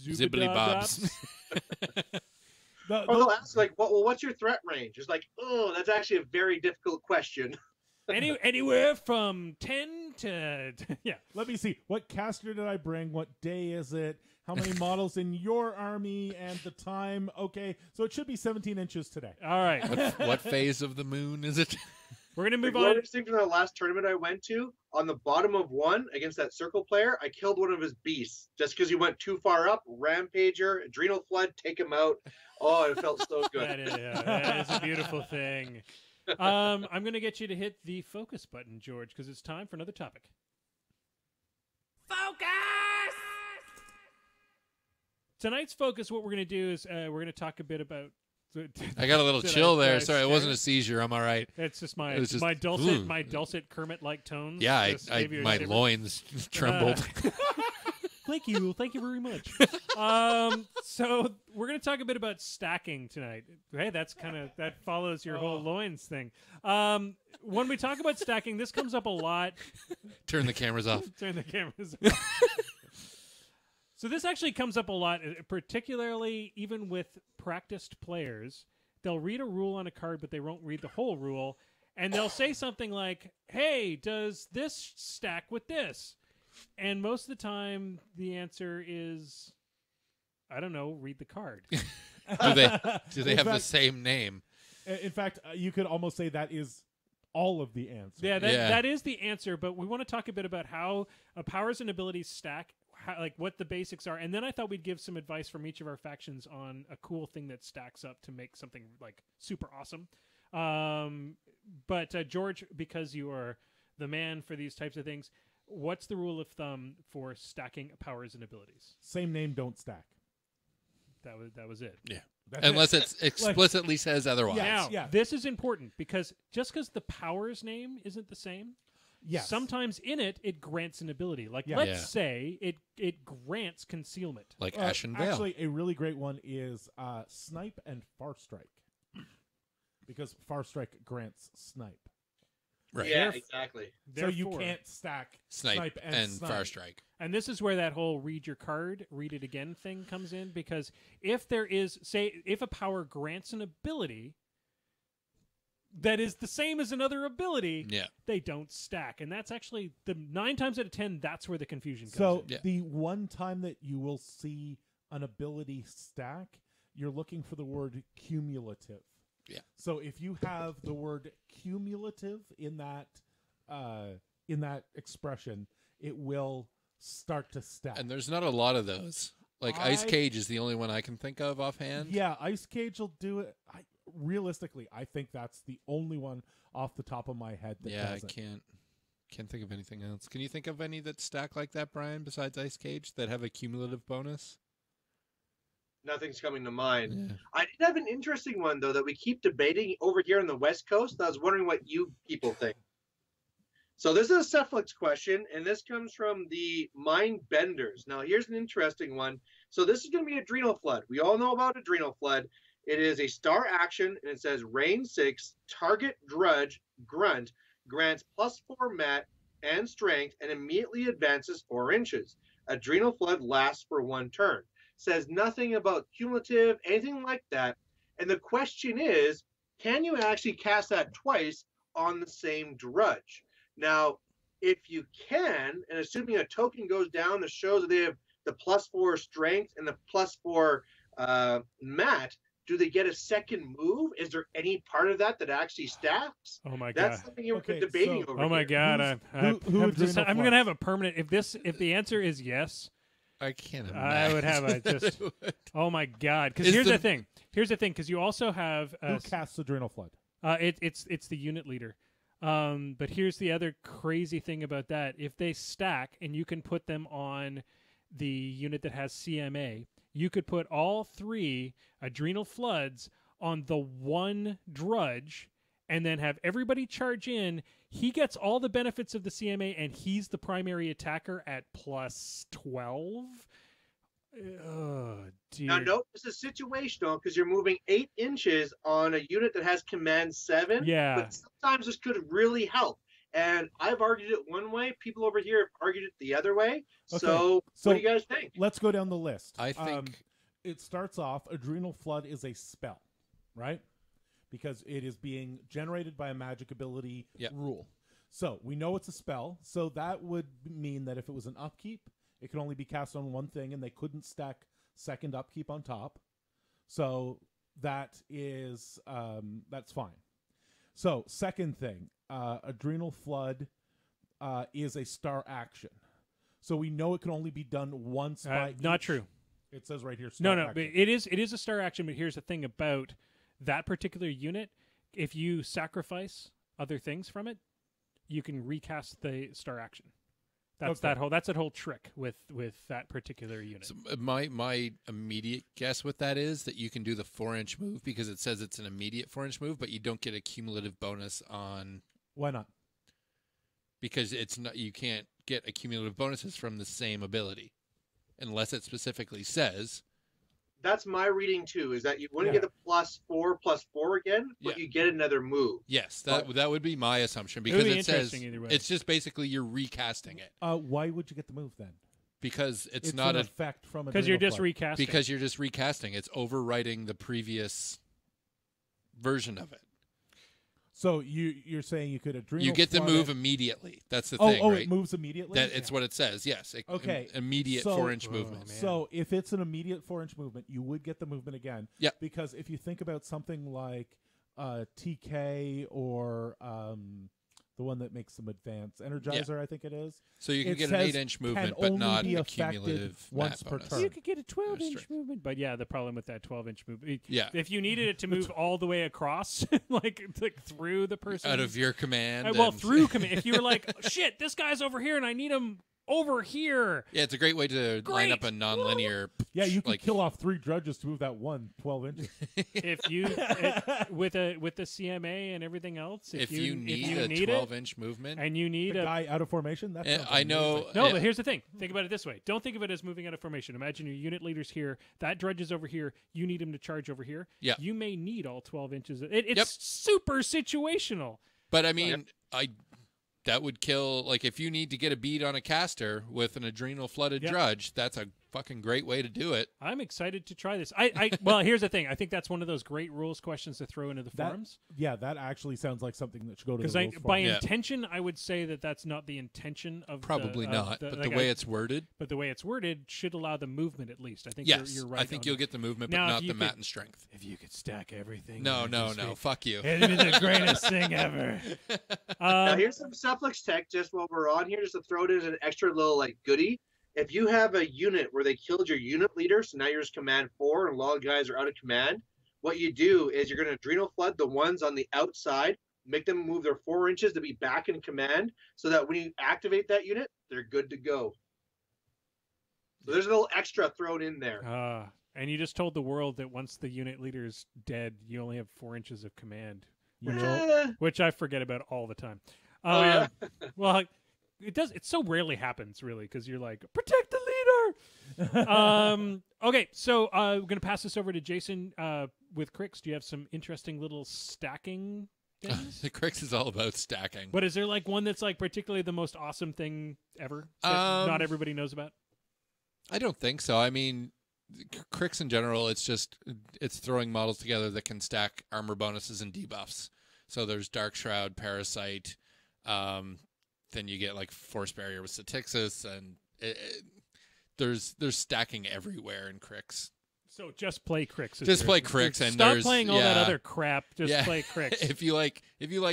Zibbly bobs. or they'll ask like, well, what's your threat range? It's like, oh, that's actually a very difficult question. Anywhere from 10 to yeah. Let me see. What caster did I bring? What day is it? How many models in your army and the time? Okay, so it should be 17 inches today. All right. What phase of the moon is it? We're going to move The on. greatest thing from the last tournament I went to, on the bottom of one against that circle player, I killed one of his beasts just because he went too far up. Rampager, Adrenal Flood, take him out. Oh, it felt so good. That is a beautiful thing. I'm going to get you to hit the focus button, George, because it's time for another topic. Focus! Tonight's focus, what we're going to do is we're going to talk a bit about... I got a little chill there. Sorry, it wasn't a seizure. I'm all right. It's just It was just, my dulcet Kermit-like tones. Yeah, just gave you a my shiver. loins trembled. Thank you very much. So we're going to talk a bit about stacking tonight. Hey, that follows your whole loins thing. When we talk about stacking, this comes up a lot. Turn the cameras off. Turn the cameras off. So this actually comes up a lot, particularly even with practiced players. They'll read a rule on a card, but they won't read the whole rule. And they'll say something like, hey, does this stack with this? And most of the time, the answer is, I don't know, read the card. Do they have the same name? In fact, you could almost say that is all of the answer. Yeah, that is the answer, but we want to talk a bit about how powers and abilities stack, like what the basics are, and then I thought we'd give some advice from each of our factions on a cool thing that stacks up to make something like super awesome. But George, because you are the man for these types of things, what's the rule of thumb for stacking powers and abilities? Same name, don't stack. That was it. Yeah. That's Unless it. it explicitly says otherwise. Now, this is important because just because the power's name isn't the same, sometimes in it grants an ability. Like, let's say it grants concealment. Like Ashen Veil. Actually, a really great one is Snipe and Far Strike. Because Far Strike grants Snipe. Right. Yeah, exactly. So you can't stack Snipe and Far Strike. And this is where that whole read your card, read it again thing comes in. Because if there is, say, if a power grants an ability that is the same as another ability, they don't stack. And that's actually, 9 times out of 10, that's where the confusion comes in. So the one time that you will see an ability stack, you're looking for the word cumulative. Yeah. So if you have the word cumulative in that expression, it will start to stack. And there's not a lot of those. Like Ice Cage is the only one I can think of offhand. Yeah, Ice Cage will do it. Realistically, I think that's the only one off the top of my head that does it. I can't think of anything else. Can you think of any that stack like that, Brian, besides Ice Cage, that have a cumulative bonus? Nothing's coming to mind. Yeah. I did have an interesting one, though, that we keep debating over here on the West Coast. I was wondering what you people think. So this is a Cephalix question, and this comes from the Mind Benders. Now, here's an interesting one. So this is going to be Adrenal Flood. We all know about Adrenal Flood. It is a star action, and it says range 6, target grunt, grants +4 mat and strength, and immediately advances 4 inches. Adrenal Flood lasts for 1 turn. Says nothing about cumulative, anything like that. And the question is, can you actually cast that twice on the same drudge? Now, if you can, and assuming a token goes down that shows that they have the +4 strength and the +4 mat, do they get a second move? Is there any part of that actually stacks? Oh my That's god. something you've Okay, been debating so- over Oh my here. god. who Adrenal I'm gonna Flux? have a permanent. If the answer is yes, I can't imagine. I would have a just. Oh my god. Because Is here's the- the thing. Here's the thing. Because you also have Who casts Adrenal Flood? it's the unit leader. But here's the other crazy thing about that. If they stack and you can put them on the unit that has CMA, you could put all 3 Adrenal Floods on the one Drudge and then have everybody charge in. He gets all the benefits of the CMA and he's the primary attacker at plus 12. Oh, dear. Now, note this is situational because you're moving 8 inches on a unit that has command 7. Yeah. But sometimes this could really help. And I've argued it one way. People over here have argued it the other way. Okay, So so- what do you guys think? Let's go down the list. I think It starts off, Adrenal Flood is a spell, right? Because it is being generated by a magic ability Yep. rule. So we know it's a spell. So that would mean that if it was an upkeep, it could only be cast on one thing, and they couldn't stack second upkeep on top. So that is that's fine. So second thing, Adrenal Flood is a star action. So we know it can only be done once by Not each. true. It says right here. No, Star but action. it is a star action. But here's the thing about that particular unit: if you sacrifice other things from it, you can recast the star action. That's Okay. that whole trick with that particular unit. so my immediate guess with that is that you can do the 4-inch move because it says it's an immediate 4-inch move, but you don't get a cumulative bonus on Why not? because it's not you can't get accumulative bonuses from the same ability unless it specifically says. That's my reading too, is that you wouldn't Yeah. get the +4/+4 again, but Yeah. you get another move. Yes, that would be my assumption would because be it says interesting either way. it's just basically you're recasting it Why would you get the move then? because it's It's not an a effect from Because you're Adrenal just Flood. recasting. because you're just recasting. It's overwriting the previous version of it. So you're saying you could Adrenal You get the Flood move it. immediately. That's the Oh, thing, right? it moves immediately. That it's what it says. Yes. Okay, Immediate so- 4-inch Oh, movement. man. So if it's an immediate 4-inch movement, you would get the movement again. Yeah. Because if you think about something like TK or the one that makes them advance, Energizer, I think it is. So you can It get an says 8-inch can movement, but only not be a affected cumulative once map per bonus. turn. You could get a 12-inch Restrict. movement, but yeah, the problem with that 12-inch movement. Yeah. If you needed it to move all the way across, like through the person, Out of your command. well, and- through command. If you were like, shit, this guy's over here, and I need him over here. Yeah, it's a great way to line up a Great. nonlinear. Yeah, you could like, kill off 3 Drudges to move that 12 inches. If you with the CMA and everything else, If you need if a you need 12-inch movement. it, and you need the a guy out of formation. That's I know. no, but here's the thing. Think about it this way. Don't think of it as moving out of formation. Imagine your unit leader's here. That Drudge is over here. You need him to charge over here. Yeah. You may need all 12 inches. It's Yep. super situational. But I mean, that would kill. Like, if you need to get a bead on a caster with an adrenal flooded Yep. Drudge, that's a fucking great way to do it. I'm excited to try this. Well, here's the thing. I think that's one of those great rules questions to throw into the forums. That actually sounds like something that should go to Because the rules by forum. Yeah. intention, I would say that that's not the intention of Probably the, not. But like the way it's worded, but the way it's worded should allow the movement at least. I think yes, you're right. I think on you'll that. get the movement, but Now, if not you the could- mat and strength. If you could stack everything. No, in no, this no. game, Fuck you. it'd be the greatest thing ever. Now Um, here's some Suffix tech just while we're on here, just to throw it in as an extra little like goodie. If you have a unit where they killed your unit leader, so now you're just command 4 and a lot of guys are out of command, what you do is you're going to adrenal flood the ones on the outside, make them move their 4 inches to be back in command, so that when you activate that unit, they're good to go. So there's a little extra thrown in there. and you just told the world that once the unit leader's dead, you only have 4 inches of command, which I forget about all the time. Oh, yeah? Well, it does. It so rarely happens, really, because you're like, protect the leader. Okay, so we're gonna pass this over to Jason with Crix. Do you have some interesting little stacking things? The Crix is all about stacking. But is there like one that's like particularly the most awesome thing ever that not everybody knows about? I don't think so. I mean, Crix in general, it's throwing models together that can stack armor bonuses and debuffs. So there's Dark Shroud, Parasite. Then you get like Force Barrier with Statixis, and there's stacking everywhere in Crix. So just play Cricks. Just play Cricks, and stop there's playing all that other crap. Just play Cricks. If you like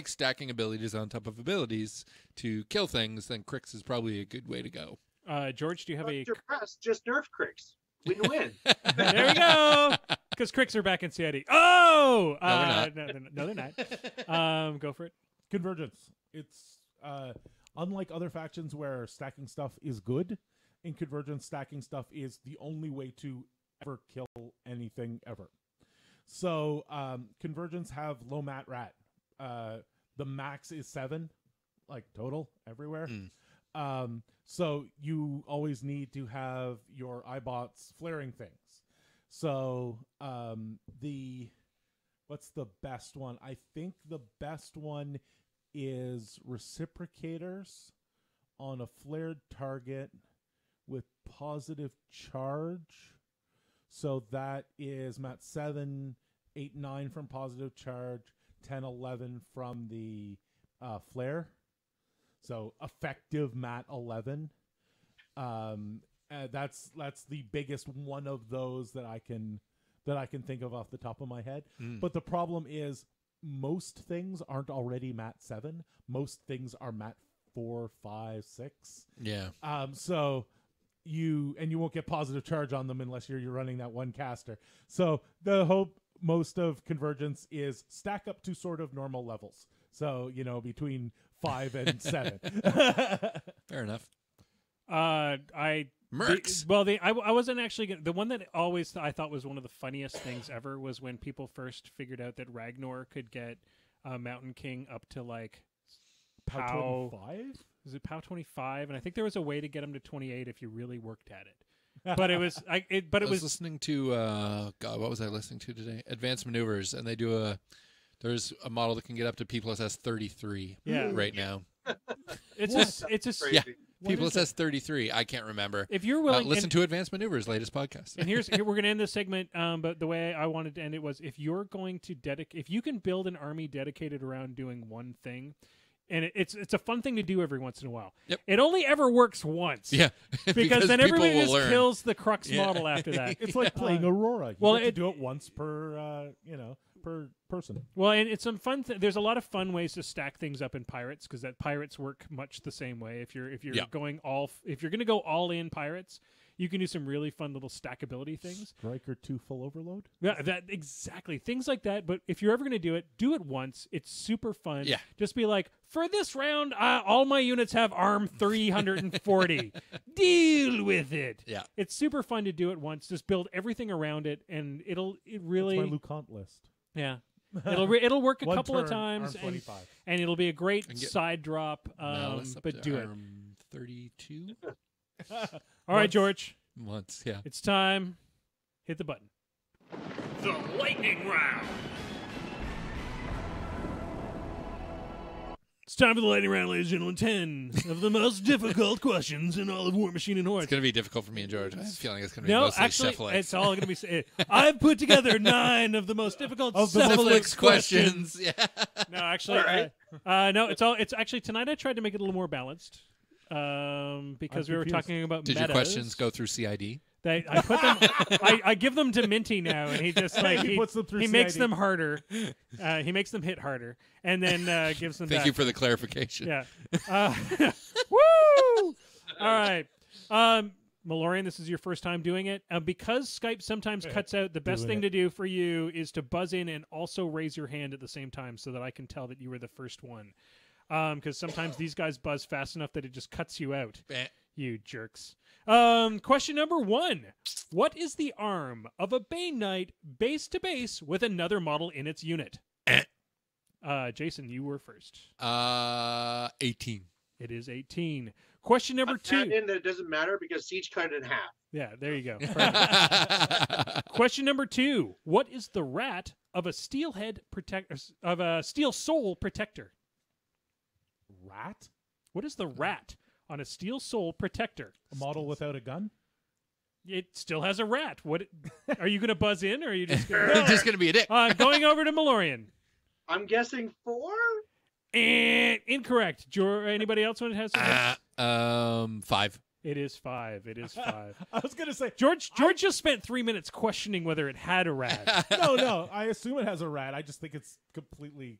stacking abilities on top of abilities to kill things, then Cricks is probably a good way to go. George, do you have a? You're pressed. Just nerf Cricks. Win-win. There we go. Because Cricks are back in CID. Oh, no, they're not. No, they're not. Go for it. Convergence. It's unlike other factions where stacking stuff is good. In Convergence, stacking stuff is the only way to ever kill anything ever. So Convergence have low mat rat. The max is 7, like total everywhere. So you always need to have your iBots flaring things. So what's the best one? I think the best one is reciprocators on a flared target with positive charge. So that is mat 7, 8, 9 from positive charge, 10, 11 from the flare. So effective mat 11. That's the biggest one of those that I can think of off the top of my head. But the problem is most things aren't already mat 7. Most things are mat 4, 5, 6. Yeah. So you won't get positive charge on them unless you're running that one caster. So the hope most of Convergence is stack up to sort of normal levels. So, between 5 and 7. Fair enough. Mercs. I wasn't actually the one that always I thought was one of the funniest things ever was when people first figured out that Ragnar could get Mountain King up to like POW 25? Is it POW 25? And I think there was a way to get him to 28 if you really worked at it. But it was I was listening to God, what was I listening to today? Advanced Maneuvers, and there's a model that can get up to P plus S 33 right now. It's a yeah. P plus S 33. I can't remember. If you're willing, listen to Advanced Maneuvers' latest podcast. And here we're going to end this segment. But the way I wanted to end it was if you're going to if you can build an army dedicated around doing one thing. And it's a fun thing to do every once in a while. Yep. It only ever works once. Yeah. because then everybody just learn. Kills the Crux model after that. It's like playing Aurora. You get to do it once per person. Well, and it's some fun. There's a lot of fun ways to stack things up in Pirates because that Pirates work much the same way. If you're going if you're going to go all in Pirates, you can do some really fun little stackability things. Striker 2 full overload? Yeah, exactly. Things like that. But if you're ever going to do it once. It's super fun. Yeah. Just be like, for this round, all my units have arm 340. Deal with it. Yeah. It's super fun to do it once. Just build everything around it, and it really. It's my LeConte list. Yeah. It'll work a One couple of turn, times, arm 25. and it'll be a great side drop. But do it. 32. All right, George. Once, yeah. It's time. Hit the button. The lightning round. It's time for the lightning round, ladies and gentlemen. 10 of the most difficult questions in all of War Machine and Hordes. It's going to be difficult for me and George. I have a feeling it's going to be No, mostly actually, Cephalix. it's all going to be. I've put together 9 of the most difficult Cephalix questions. Yeah. No, actually, no. It's actually tonight. I tried to make it a little more balanced because we were talking about. Did metas. your questions go through CID? I put them. I give them to Minty now, and he just he puts them through. He CID. makes them harder. He makes them hit harder, and then gives them. Thank you for the clarification. Yeah. Woo! All right. Malorian, this is your first time doing it. Because Skype sometimes cuts out, the best thing to do for you is to buzz in and also raise your hand at the same time so that I can tell that you were the first one. Because sometimes these guys buzz fast enough that it just cuts you out. You jerks. Question number 1. What is the arm of a Bane Knight base to base with another model in its unit? Jason, you were first. 18. It is 18. Question number 2. And it doesn't matter because Siege cut it in half. Yeah, there you go. Question number 2. What is the rat of a steel soul protector? Rat? What is the rat on a steel soul protector? A model without a gun? It still has a rat. What? Are you going to buzz in, or are you just just going to be a dick? Going over to Malorian? I'm guessing 4. And incorrect. Anybody else want to have some? 5. It is 5. It is 5. I was gonna say George just spent 3 minutes questioning whether it had a rat. no. I assume it has a rat. I just think it's completely.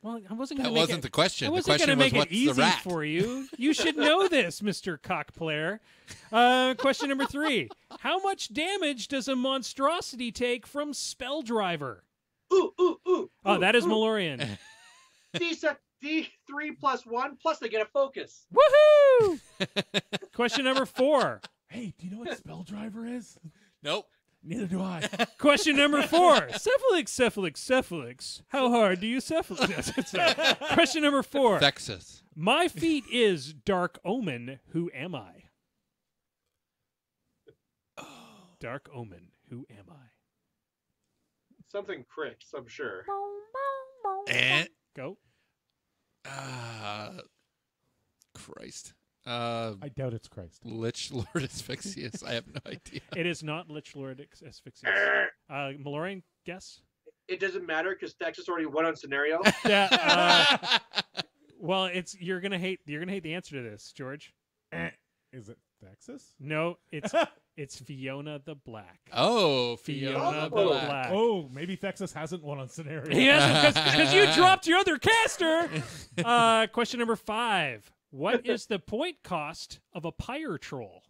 Well, I wasn't That going to make wasn't the question. I The wasn't question going to was, make it what's the easy rat? for you. You should know this, Mr. Cock Player. Question number 3. How much damage does a monstrosity take from Spelldriver? Ooh. Oh, that is ooh. Malorian. D3 plus 1, plus they get a focus. Woohoo! Question number 4. Hey, do you know what spell driver is? Nope. Neither do I. Question number 4. Cephalix. How hard do you cephalix? Question number 4. Texas. My feet is Dark Omen. Who am I? Dark Omen. Who am I? Something Cricks, I'm sure. Go. Christ. I doubt it's Christ. Lich Lord Asphyxius. I have no idea. It is not Lich Lord Asphyxius. Malorian, guess? It doesn't matter because Texas already won on scenario. Yeah. Well, you're gonna hate the answer to this, George. Is it Texas? No, it's Fiona the Black. Oh, Fiona the Oh. Black. Oh, maybe Texas hasn't won on scenario. Yes, because you dropped your other caster. Question number 5. What is the point cost of a pyre troll?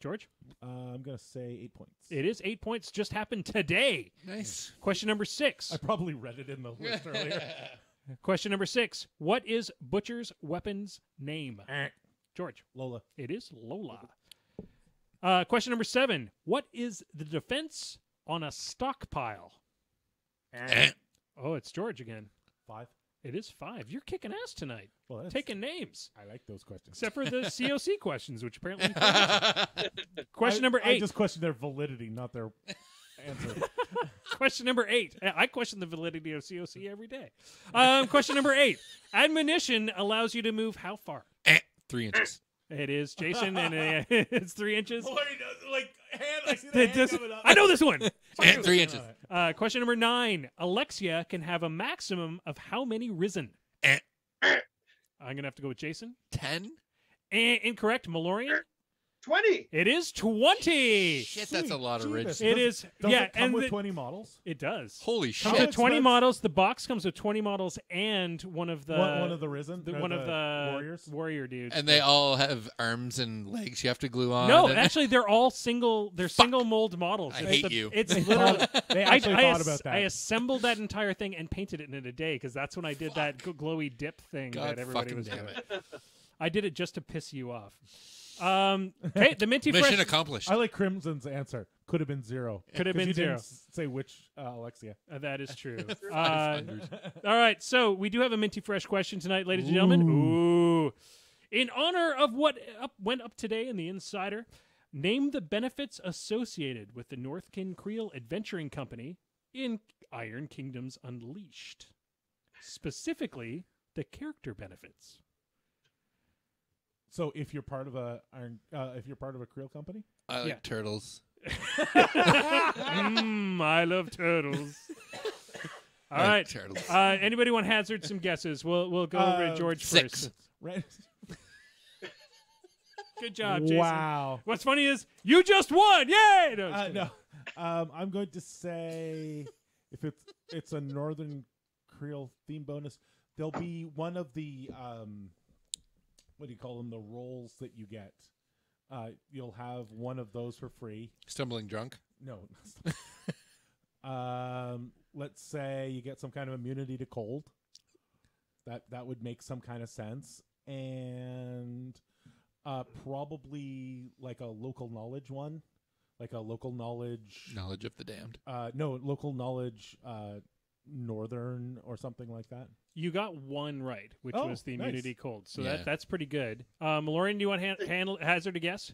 George? I'm gonna say 8 points. It is 8 points. Just happened today. Nice. Question number 6. I probably read it in the list earlier. Question number 6. What is Butcher's weapon's name? George? Lola. It is Lola. Question number 7. What is the defense on a stockpile? Oh, it's George again. 5. It is 5. You're kicking ass tonight. Well, that's, Taking names. I like those questions. Except for the COC questions, which apparently you can't answer. Question number 8. I just question their validity, not their answer. Question number 8. I question the validity of COC every day. Question number 8. Admonition allows you to move how far? 3 inches. It is Jason, and it's 3 inches. I see the hand coming up. I know this one. 3 inches. Question number 9. Alexia can have a maximum of how many risen? I'm going to have to go with Jason. 10? Incorrect. Malorian? 20. It is 20. Shit, that's a lot of Jeebus. ridges. It is. Does yeah, it come and with 20 models? it does. Holy Comes shit. with 20 expensive? models. The box comes with 20 models and one of the One of the Risen? Or one of the Warriors? warrior dudes. And they all have arms and legs you have to glue on. no, and- actually, they're all single. They're single mold models. I It's hate you. It's literally. They actually thought about that. I assembled that entire thing and painted it in a day because that's when I did that glowy dip thing God that everybody fucking was damn doing. it. I did it just to piss you off. Okay, the minty Mission fresh. accomplished. I like Crimson's answer. Could have been 0. Could have 'Cause been you 0. didn't say which Alexia. That is true. All right, so we do have a minty fresh question tonight, ladies and gentlemen. Ooh. In honor of what went up today in the Insider, name the benefits associated with the Northkin Creel Adventuring Company in Iron Kingdoms Unleashed. Specifically, the character benefits. So if you're part of a if you're part of a Creel company, I like Yeah. turtles. I love turtles. All I like right. turtles. Anybody want to hazard some guesses? We'll go over to George 6. first. right? Good job, Jason. Wow. What's funny is you just won. Yay! No, just kidding. No. I'm going to say if it's a Northern Creel theme bonus, there'll be one of the what do you call them? The rolls that you get. You'll have one of those for free. Stumbling drunk. No. Let's say you get some kind of immunity to cold. That would make some kind of sense. And probably like a local knowledge one. Like a local knowledge. Knowledge of the damned. No, local knowledge northern or something like that. You got one right, which Oh, was the nice. immunity cold. So Yeah. that's pretty good. Malorian, do you want to hazard a guess?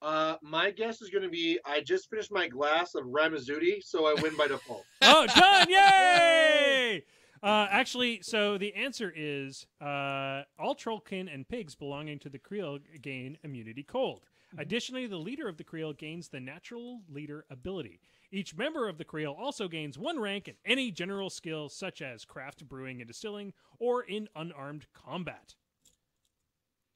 My guess is going to be I just finished my glass of Ramazuti, so I win by default. Oh, done! Yay! Actually, so the answer is all trollkin and pigs belonging to the Creel gain immunity cold. Additionally, the leader of the Creel gains the natural leader ability. Each member of the Creel also gains 1 rank in any general skill such as craft, brewing, and distilling, or in unarmed combat.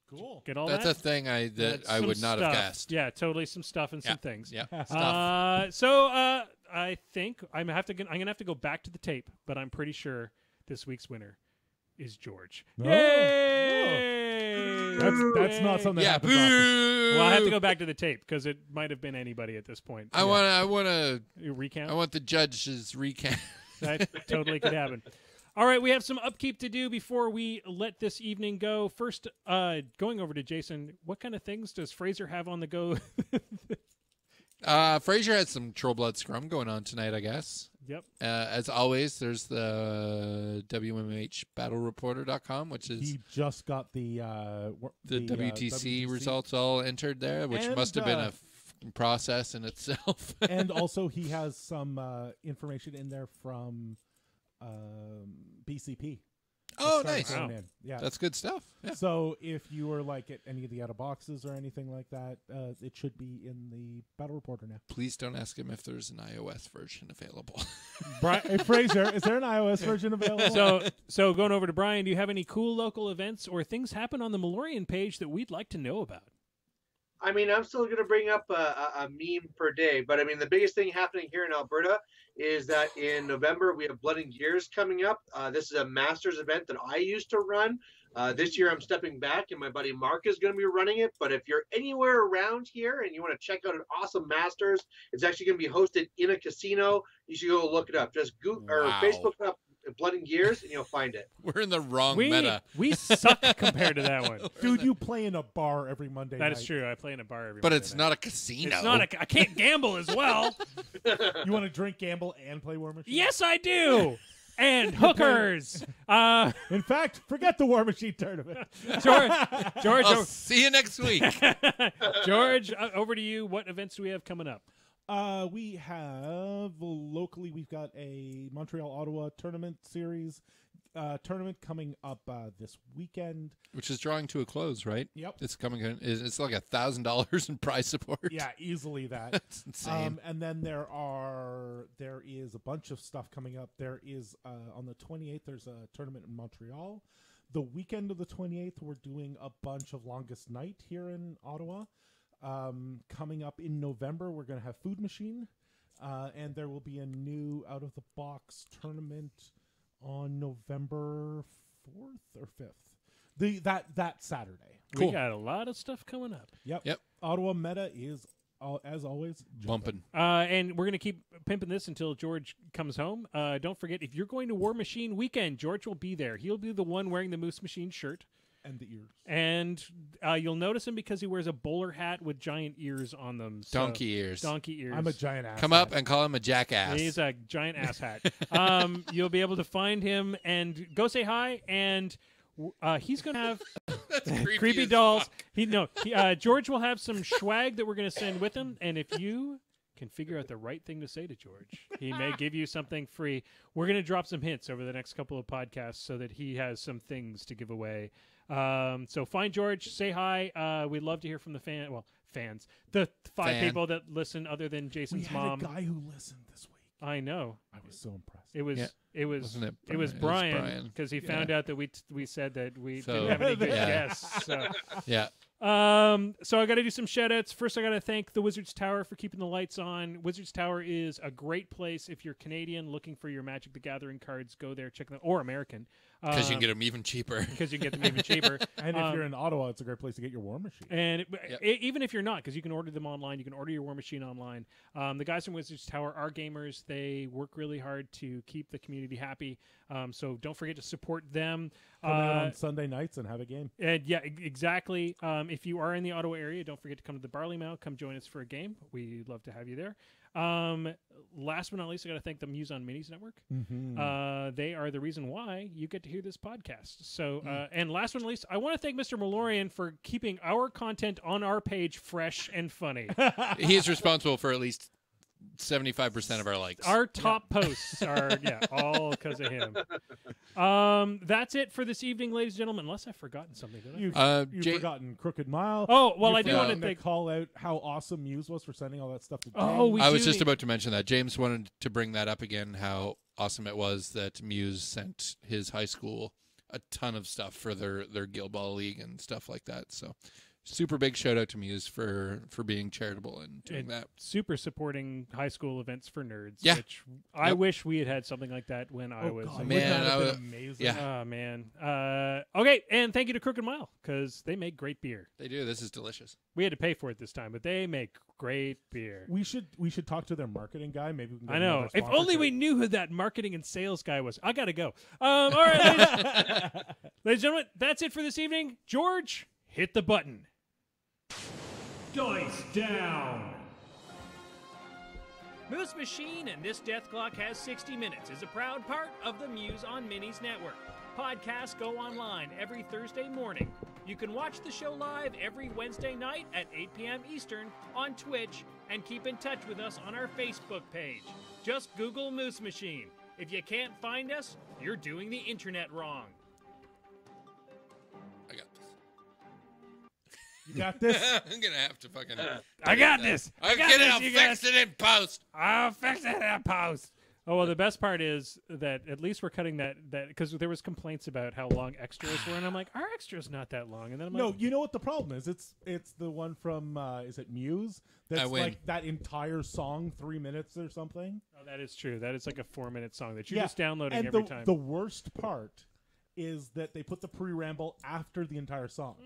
Cool. Get all That's that? a thing I That's would some not stuff. have guessed. Yeah, totally some stuff and some things. Yeah, stuff. So I think I'm gonna have to go back to the tape, but I'm pretty sure this week's winner is George. Oh. Yay! That's not something that Yeah, happens often. Well, I have to go back to the tape because it might have been anybody at this point. I want to recount. I want the judge's recount. That totally could happen. All right, we have some upkeep to do before we let this evening go. First, going over to Jason, what kind of things does Fraser have on the go? Fraser has some Trollblood Scrum going on tonight, I guess. Yep. As always, there's the WMHBattleReporter.com, which is He just got the WTC results all entered there, which And, must have been a process in itself. And also he has some information in there from BCP. Oh, That's nice. started going in. Yeah. That's good stuff. Yeah. So if you were like at any of the out of boxes or anything like that, it should be in the Battle Reporter now. Please don't ask him if there's an iOS version available. Hey, Fraser, is there an iOS version available? So going over to Brian, do you have any cool local events or things happen on the Malorian page that we'd like to know about? I mean, I'm still going to bring up a meme per day, but I mean, the biggest thing happening here in Alberta is that in November we have Blood and Gears coming up. This is a Masters event that I used to run. This year I'm stepping back, and my buddy Mark is going to be running it. But if you're anywhere around here and you want to check out an awesome Masters, it's actually going to be hosted in a casino. You should go look it up. Just Google or Facebook up Blood and Gears, and you'll find it. We're in the wrong meta. We suck compared to that one. Dude, you play in a bar every Monday night. That is true. I play in a bar every But Monday it's night. not a casino. It's not a. I can't gamble as well. You want to drink, gamble, and play War Machine? Yes, I do. And hookers. In fact, forget the War Machine tournament. George, I'll see you next week. George, over to you. What events do we have coming up? We have locally, we've got a Montreal-Ottawa tournament series tournament coming up this weekend. Which is drawing to a close, right? Yep. It's coming in. It's like $1,000 in prize support. Yeah, easily that. That's insane. And then there is a bunch of stuff coming up. There is on the 28th, there's a tournament in Montreal. The weekend of the 28th, we're doing a bunch of Longest Night here in Ottawa. Coming up in November, we're going to have Food Machine, and there will be a new out-of-the-box tournament on November 4th or 5th. That Saturday. Cool. We got a lot of stuff coming up. Yep. Ottawa Meta is, as always, Bumping. And we're going to keep pimping this until George comes home. Don't forget, if you're going to War Machine weekend, George will be there. He'll be the one wearing the Moose Machine shirt. And the ears. And you'll notice him because he wears a bowler hat with giant ears on them. So, Donkey ears. Donkey ears. I'm a giant ass. Come up and call him a jackass. He's a giant ass hat. You'll be able to find him and go say hi. And he's going to have That's creepy as dolls. fuck. George will have some swag that we're going to send with him. And if you can figure out the right thing to say to George, he may give you something free. We're going to drop some hints over the next couple of podcasts so that he has some things to give away. So find George, say hi. We'd love to hear from the fans, the five people that listen other than Jason's we had mom. a guy who listened this week. I know. I was so impressed. It was Wasn't it it was Brian? Brian because he found out that we said that we So- didn't have any good Yeah. guests. So. Yeah. So I got to do some shout outs. First, I got to thank the Wizards Tower for keeping the lights on. Wizards Tower is a great place if you're Canadian looking for your Magic the Gathering cards. Go there, check them, or American. Because you can get them even cheaper. Because you can get them even cheaper. And if you're in Ottawa, it's a great place to get your War Machine. And even if you're not, because you can order them online, you can order your War Machine online. The guys from Wizards Tower are gamers. They work really hard to keep the community happy. So don't forget to support them. Come out on Sunday nights and have a game. And yeah, exactly. If you are in the Ottawa area, don't forget to come to the Barley Mow. Come join us for a game. We'd love to have you there. Last but not least, I got to thank the Muse on Minis Network. Mm-hmm. They are the reason why you get to hear this podcast. So, and last but not least, I want to thank Mr. Malorian for keeping our content on our page fresh and funny. He's responsible for at least 75% of our likes. Our top posts are all because of him. That's it for this evening, ladies and gentlemen. Unless I've forgotten something. Did I? You've forgotten Crooked Mile. Oh well, You've I do want to forgotten thank. call out how awesome Muse was for sending all that stuff to James. Oh, we I was do just need- about to mention that. James wanted to bring that up again, how awesome it was that Muse sent his high school a ton of stuff for their Guild Ball League and stuff like that. So super big shout out to Muse for being charitable and doing that. Super supporting high school events for nerds. Yeah. Which I wish we had something like that when I was. God, Man, wouldn't that have I been amazing? Yeah. Oh, man. Okay, and thank you to Crooked Mile, because they make great beer. They do. This is delicious. We had to pay for it this time, but they make great beer. We should talk to their marketing guy. Maybe we can get I know. another If only sponsorship. we knew who that marketing and sales guy was. I got to go. All right, ladies and gentlemen, that's it for this evening. George, hit the button. Dice down. Moose Machine and This Death Clock Has 60 Minutes is a proud part of the Muse on Minis network. Podcasts go online every Thursday morning. You can watch the show live every Wednesday night at 8 p.m. Eastern on Twitch and keep in touch with us on our Facebook page. Just Google Moose Machine. If you can't find us, you're doing the internet wrong. I got this. You got this. I'm gonna have to fucking. I got this. I'll got get it. this, I'll you fix guys. it in post. I'll fix it in post. Oh, well, the best part is that at least we're cutting that because there was complaints about how long extras were, and I'm like, our extra's not that long. And then I'm No, like, you know what the problem is? It's the one from is it Muse? That's win. like that entire song, 3 minutes or something. oh, that is true. That is like a 4-minute song that you're Yeah, just downloading and every the, time. The worst part is that they put the pre-ramble after the entire song.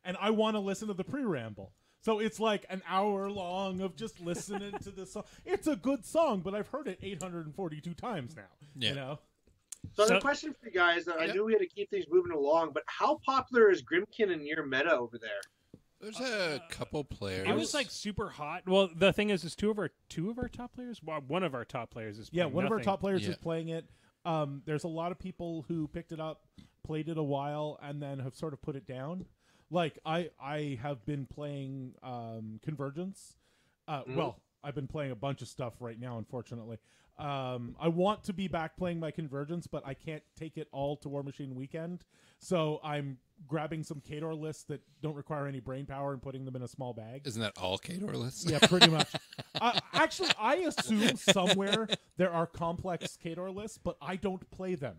And I want to listen to the pre-ramble. So it's like an hour long of just listening to this song. It's a good song, but I've heard it 842 times now. Yeah. You know? So, So- the question for you guys, I Yep. knew we had to keep things moving along, but how popular is Grimkin in your meta over there? There's a couple players. it was like super hot. Well, the thing is two of our top players. Well, one of our top players is Yeah, playing one of our nothing. top players Yeah. is playing it. There's a lot of people who picked it up, played it a while, and then have sort of put it down. Like I have been playing Convergence. Well, I've been playing a bunch of stuff right now, unfortunately. I want to be back playing my Convergence, but I can't take it all to War Machine Weekend. So I'm grabbing some Kador lists that don't require any brain power and putting them in a small bag. Isn't that all Kador lists? Yeah, pretty much. Actually, I assume somewhere there are complex Kador lists, but I don't play them.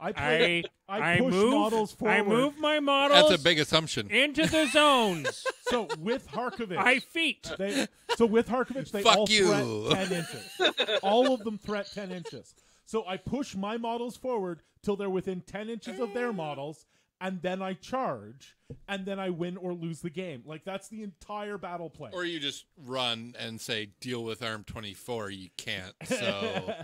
I push models forward. I move my models That's a big assumption. into the zones. So with Harkovich, I feet. they Fuck all you. threat 10 inches. All of them threat 10 inches. So I push my models forward till they're within 10 inches of their models, and then I charge, and then I win or lose the game. Like, that's the entire battle plan. Or you just run and say, deal with arm 24. You can't. So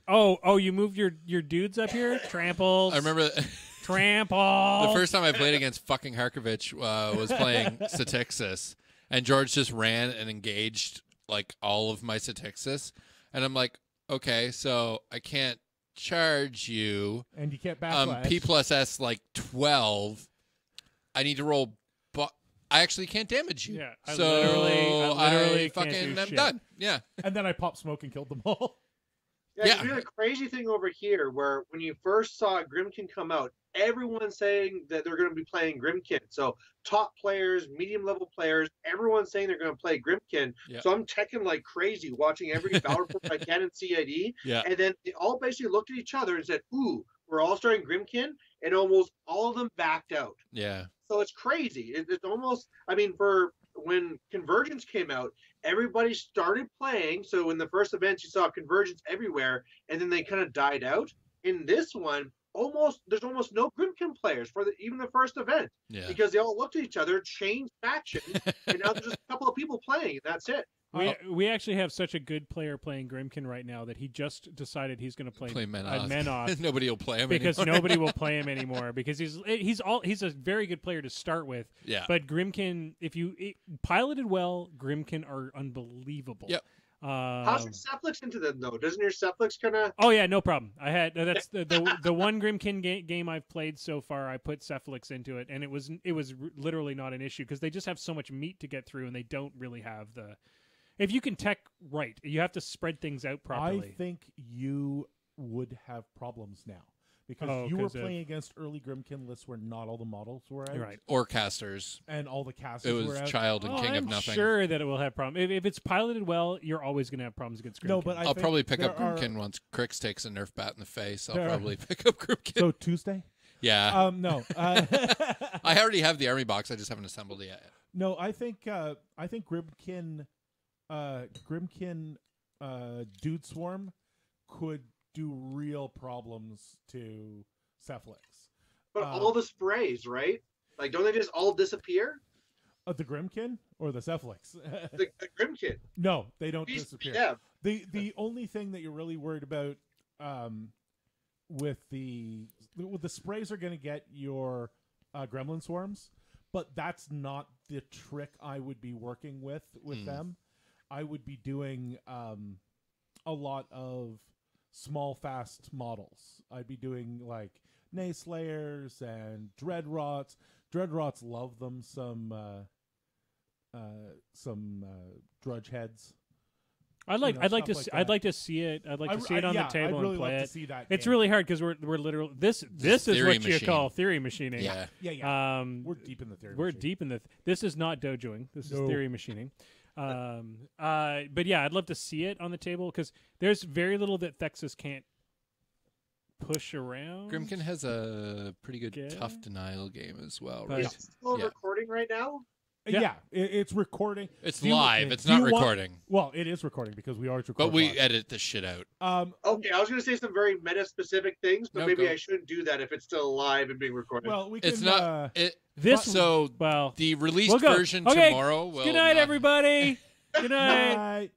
Oh, you moved your dudes up here? Tramples. I remember Trample. the first time I played against fucking Harkovich was playing Satixis, and George just ran and engaged like all of my Satixis, and I'm like, okay, so I can't charge you. And you can't backlash. P plus S like 12. I need to roll, but I actually can't damage you. Yeah, I so literally can't fucking do I'm shit. done. Yeah, And then I pop smoke and killed them all. Yeah, Yeah. we had a crazy thing over here where when you first saw Grimkin come out, everyone's saying that they're going to be playing Grimkin. So top players, medium level players, everyone's saying they're going to play Grimkin. Yeah. So I'm teching like crazy, watching every battle report I can in CID. yeah. And then they all basically looked at each other and said, ooh, we're all starting Grimkin. And almost all of them backed out. Yeah. So it's crazy. It's almost, I mean, for when Convergence came out, everybody started playing. So in the first event, you saw Convergence everywhere, and then they kind of died out. In this one, there's almost no Grimkin players for even the first event Yeah. because they all looked at each other, changed faction, and now there's just a couple of people playing, and that's it. We actually have such a good player playing Grimkin right now that he just decided he's going to play Menoth. Menoth Nobody will play him because anymore. nobody will play him anymore because he's a very good player to start with. Yeah. But Grimkin, if you piloted well, Grimkin are unbelievable. Yep. How's your Sephlix into them, though? Doesn't your Sephlix kind of... Oh yeah, no problem. I had that's the one Grimkin game I've played so far. I put Cephalix into it, and it was literally not an issue because they just have so much meat to get through, and they don't really have the. If you can tech right, you have to spread things out properly. I think you would have problems now because Oh, you were 'cause of- playing against early Grimkin lists where not all the models were out. You're right. Or casters. And all the casters It was were out. Child and King I'm of Nothing. sure that it will have problems. If it's piloted well, you're always going to have problems against Grimkin. No, but I'll think probably pick up there are- Grimkin once Crix takes a Nerf bat in the face. I'll There are- probably pick up Grimkin. So Tuesday? Yeah. No. I already have the army box. I just haven't assembled it yet. No, I think Grimkin Dude Swarm could do real problems to Cephalix. But all the sprays, right? Like, don't they just all disappear? The Grimkin or the Cephalix? The Grimkin. No, they don't disappear. Yeah. The only thing that you're really worried about with the sprays are going to get your gremlin swarms, but that's not the trick I would be working with them. I would be doing a lot of small, fast models. I'd be doing like Nayslayers and Dreadrots. Dreadrots love them. Some Drudge heads. I'd like to see it. I'd like to see it on the table and play it. It's really hard because we're literally this is what you call theory machining. Yeah. We're deep in the theory. We're deep in the. This is not dojoing. This is theory machining. But yeah, I'd love to see it on the table because there's very little that Thexus can't push around. Grimkin has a pretty good tough denial game as well, But- right? Is it still recording right now? Yeah, it's recording. It's live. It's not recording. Well, it is recording because we always record. But we live. edit the shit out. Okay, I was going to say some very meta-specific things, but No, maybe go. I shouldn't do that if it's still live and being recorded. Well, we can. It's not. Well, the released we'll go. version Okay. tomorrow will Good night, not- everybody. Good night. Night.